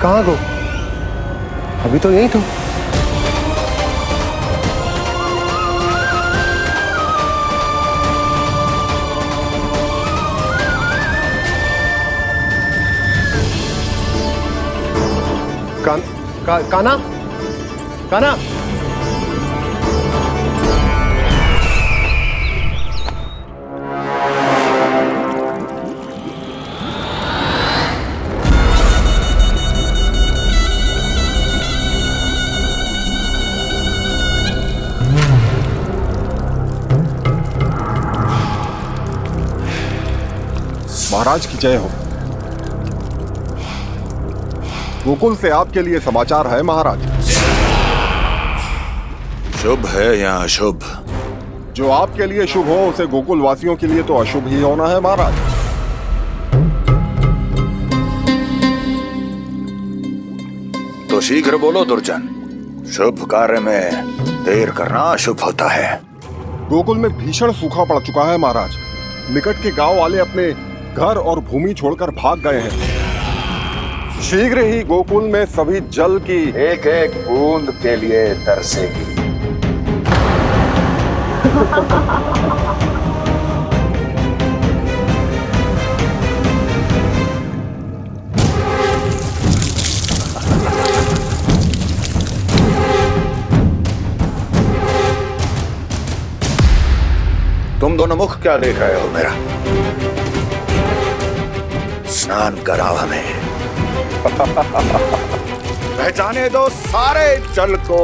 कहाँ गो? अभी तो यही तो। कान्हा, कान्हा,
महाराज की जय हो। गोकुल से आपके लिए समाचार है महाराज।
शुभ है या अशुभ?
जो आपके लिए शुभ हो उसे गोकुल वासियों के लिए तो अशुभ ही होना है महाराज।
तो शीघ्र बोलो दुर्जन, शुभ कार्य में देर करना अशुभ होता है।
गोकुल में भीषण सूखा पड़ चुका है महाराज। निकट के गांव वाले अपने घर और भूमि छोड़कर भाग गए हैं। शीघ्र ही गोकुल में सभी जल की
एक एक बूंद के लिए तरसेगी। तुम दोनों मुख क्या देख रहे हो मेरा? स्नान कराओ हमें। पहचाने दो सारे जल को।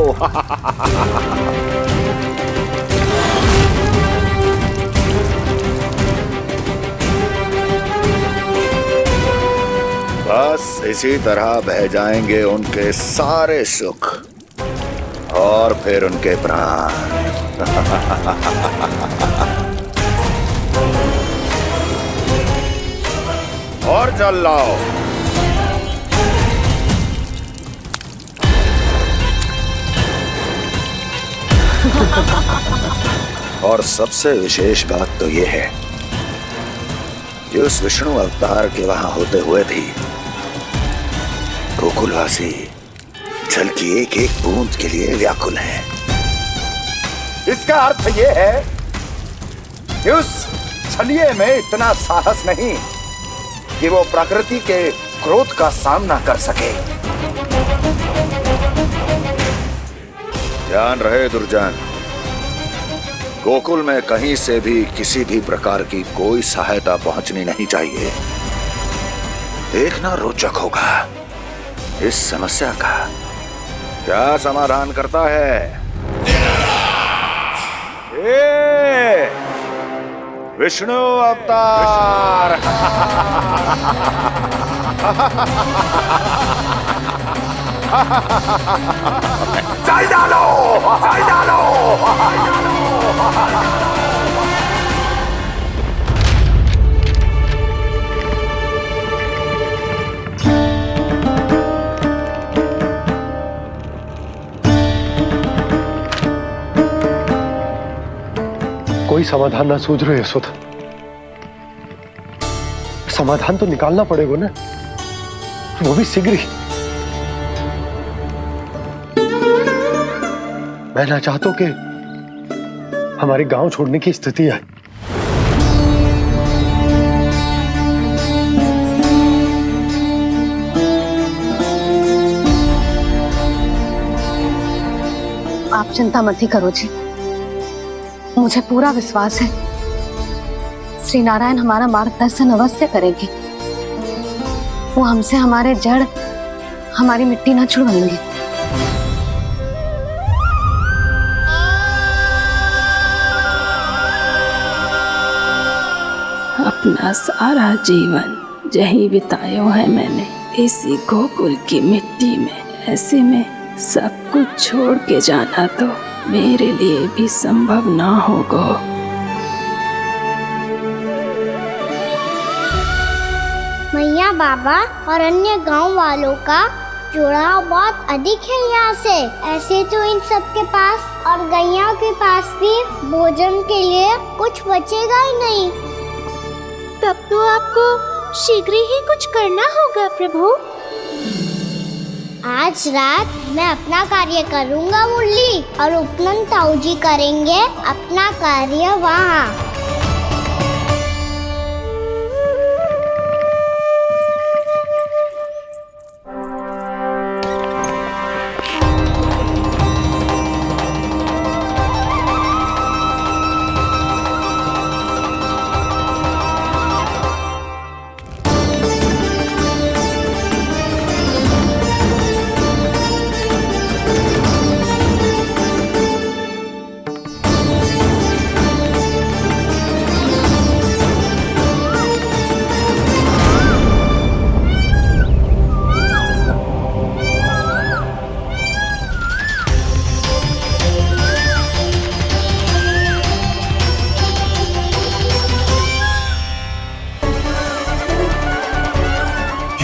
बस इसी तरह बह जाएंगे उनके सारे सुख और फिर उनके प्राण। और जल लाओ। और सबसे विशेष बात तो यह है कि उस विष्णु अवतार के वहां होते हुए भी गोकुलवासी जल की एक एक बूंद के लिए व्याकुल हैं। इसका अर्थ यह है कि उस छलिए में इतना साहस नहीं कि वो प्रकृति के क्रोध का सामना कर सके। ध्यान रहे दुर्जन, गोकुल में कहीं से भी किसी भी प्रकार की कोई सहायता पहुंचनी नहीं चाहिए। देखना रोचक होगा इस समस्या का क्या समाधान करता है। विष्णु अवतार। चल डालो, चल डालो।
कोई समाधान ना सूझ रहे यशोदा। समाधान तो निकालना पड़ेगा ना, वो भी शीघ्र ही। मैं ना चाहता हूं कि हमारे गांव छोड़ने की स्थिति आए।
आप चिंता मत ही करो जी, मुझे पूरा विश्वास है श्री नारायण हमारा मार्गदर्शन अवश्य करेंगे। वो हमसे हमारे जड़, हमारी मिट्टी ना छुड़वाएंगे।
अपना सारा जीवन यही बिताया है मैंने, इसी गोकुल की मिट्टी में। ऐसे में सब कुछ छोड़ के जाना तो मेरे लिए भी संभव ना होगा।
मैया बाबा और अन्य गांव वालों का जुड़ाव बहुत अधिक है यहाँ से। ऐसे तो इन सब के पास और गैया के पास भी भोजन के लिए कुछ बचेगा ही नहीं।
तब तो आपको शीघ्र ही कुछ करना होगा प्रभु।
आज रात मैं अपना कार्य करूँगा मुरली, और उपनंद ताऊ जी करेंगे अपना कार्य वहाँ।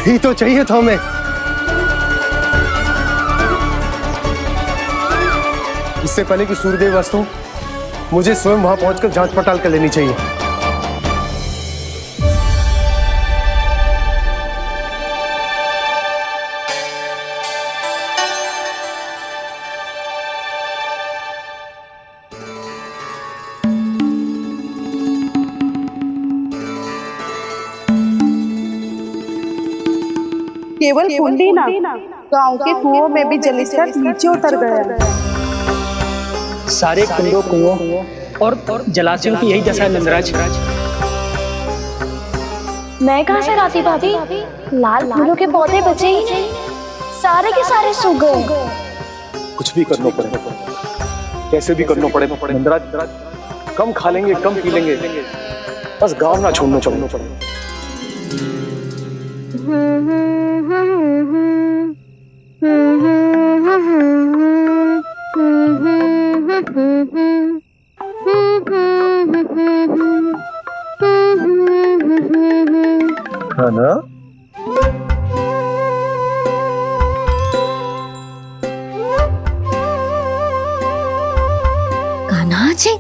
यही तो चाहिए था हमें। इससे पहले कि सूर्यदेव अस्त हो, मुझे स्वयं वहां पहुंचकर जांच पड़ताल कर लेनी चाहिए।
केवल कुंडी ना, गांव के कुओं में भी जलस्तर नीचे उतर गया है।
सारे कुंडों कुओं और जलाशयों की यही दशा है नंदराज।
मैं कहाँ से लाती भाभी? लाल फूलों के पौधे बचे ही नहीं, सारे के सारे सूख गए।
कुछ भी करना पड़ेगा, कैसे भी करना पड़ेगा नंदराज। कम खा लेंगे, कम पी लेंगे, बस गांव ना छोड़ना पड़ेगा। है ना?
कान्हा जी,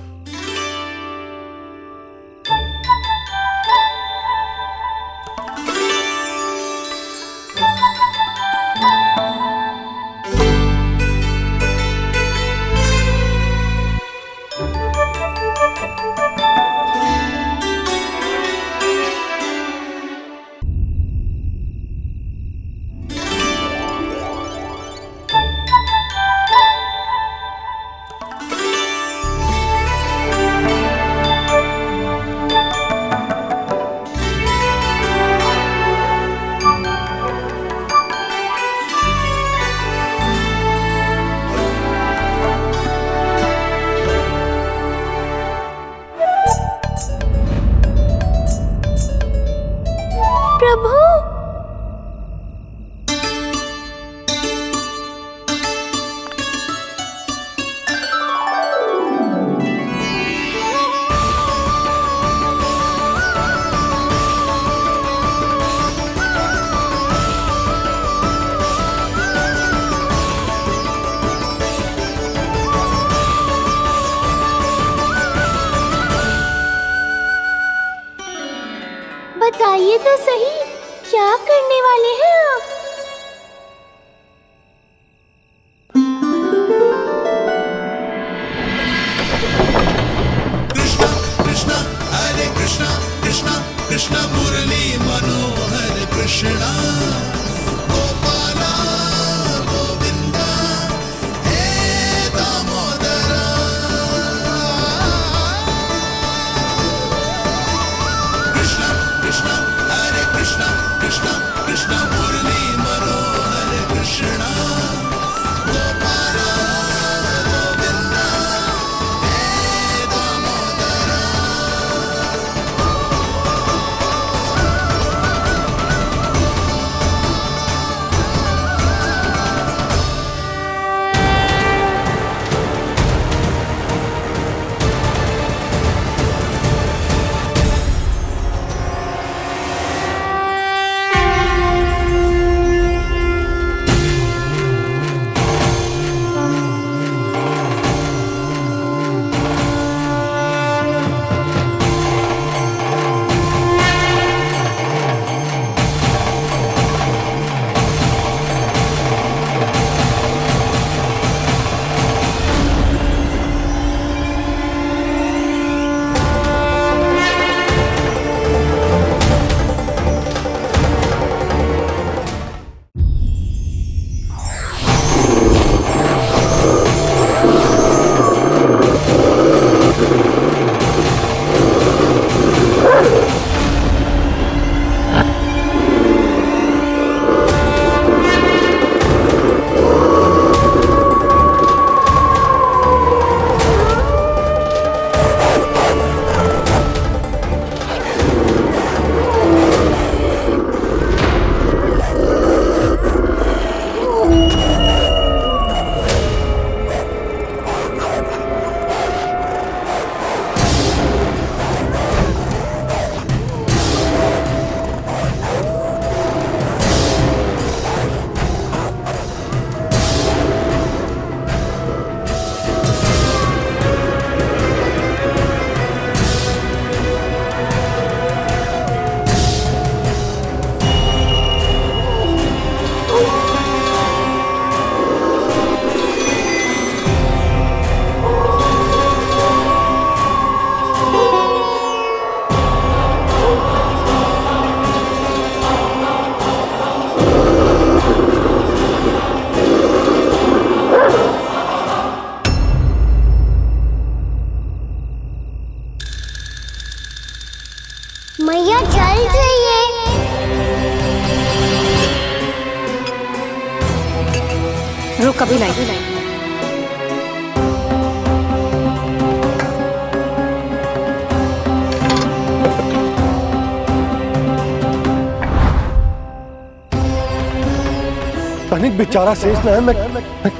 प्रभु, बताइए तो सही, क्या करने वाले हैं आप?
कृष्णा हरे कृष्णा कृष्णा कृष्णा मुरली मनोहर कृष्णा गोपाला गोविंदा हे दामोदरा। कृष्णा कृष्णा हरे कृष्णा कृष्णा कृष्णा मुरली मनोहर कृष्णा गोपाला गोविंदा हे दामोदरा।
कभी लाई।
तनिक बेचारा शेष न है, मैं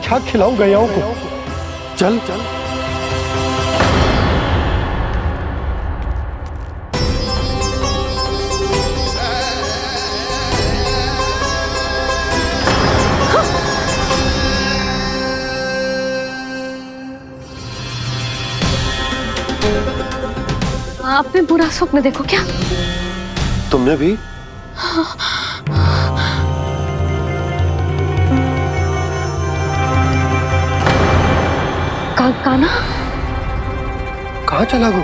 क्या खिलाऊं गयाओं को। चल चल
आपने बुरा स्वप्न देखो क्या?
तुमने भी?
काना
कहाँ चला गो?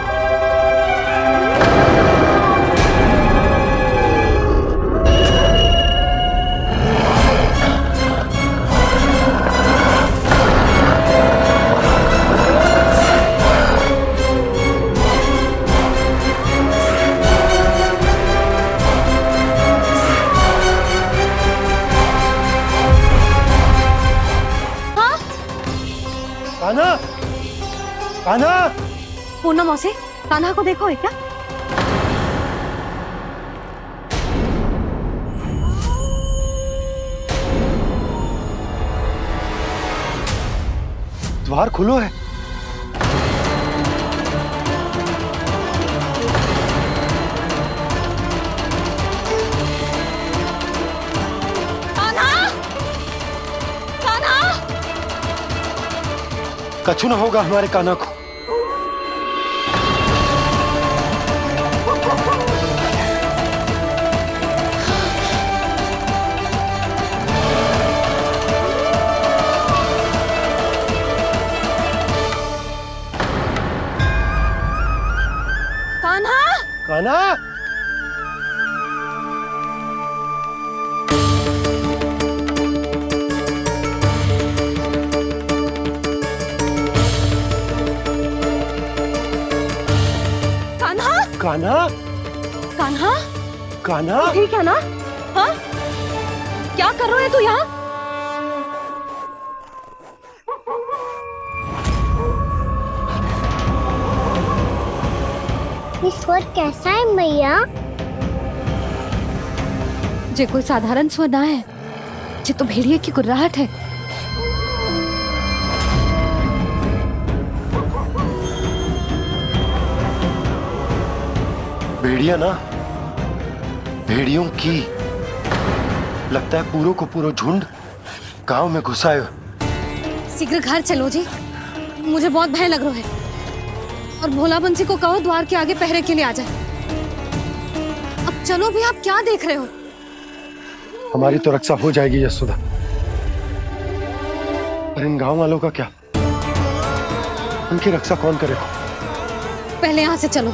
कान्हा, कान्हा,
पूनम मौसी, कान्हा को देखो है क्या?
द्वार खुलो है। कछु न होगा हमारे कान्हा को।
कान्हा,
कान्हा, कान्हा,
कान्हा,
कान्हा,
ठीक है ना? हाँ? क्या कर रहे हो तू यहाँ?
ये स्वर कैसा है मैया?
जे कोई साधारण स्वर ना है, जे तो भेड़िए की गुर्राहट है।
भेड़िया ना, भेड़ियों की लगता है पूरों को पूरा झुंड गांव में घुसा है।
शीघ्र घर चलो जी, मुझे बहुत भय लग रहा है। और भोला बंसी को कहो द्वार के आगे पहरे के लिए आ जाए। अब चलो भी, आप क्या देख रहे हो?
हमारी तो रक्षा हो जाएगी यशोदा, पर इन गांव वालों का क्या? उनकी रक्षा कौन करेगा?
पहले यहाँ से चलो।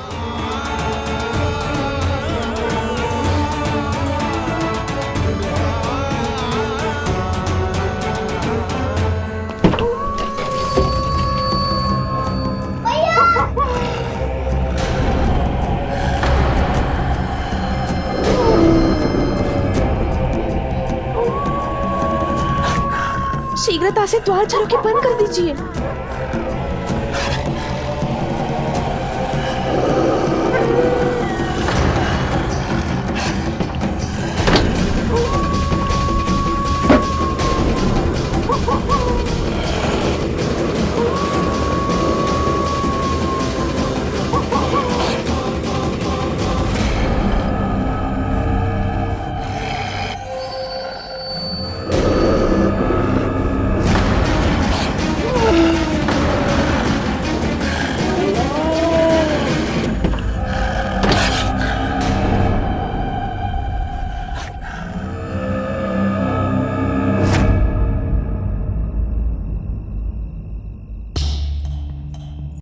शीघ्रता से द्वार चारों के बंद कर दीजिए।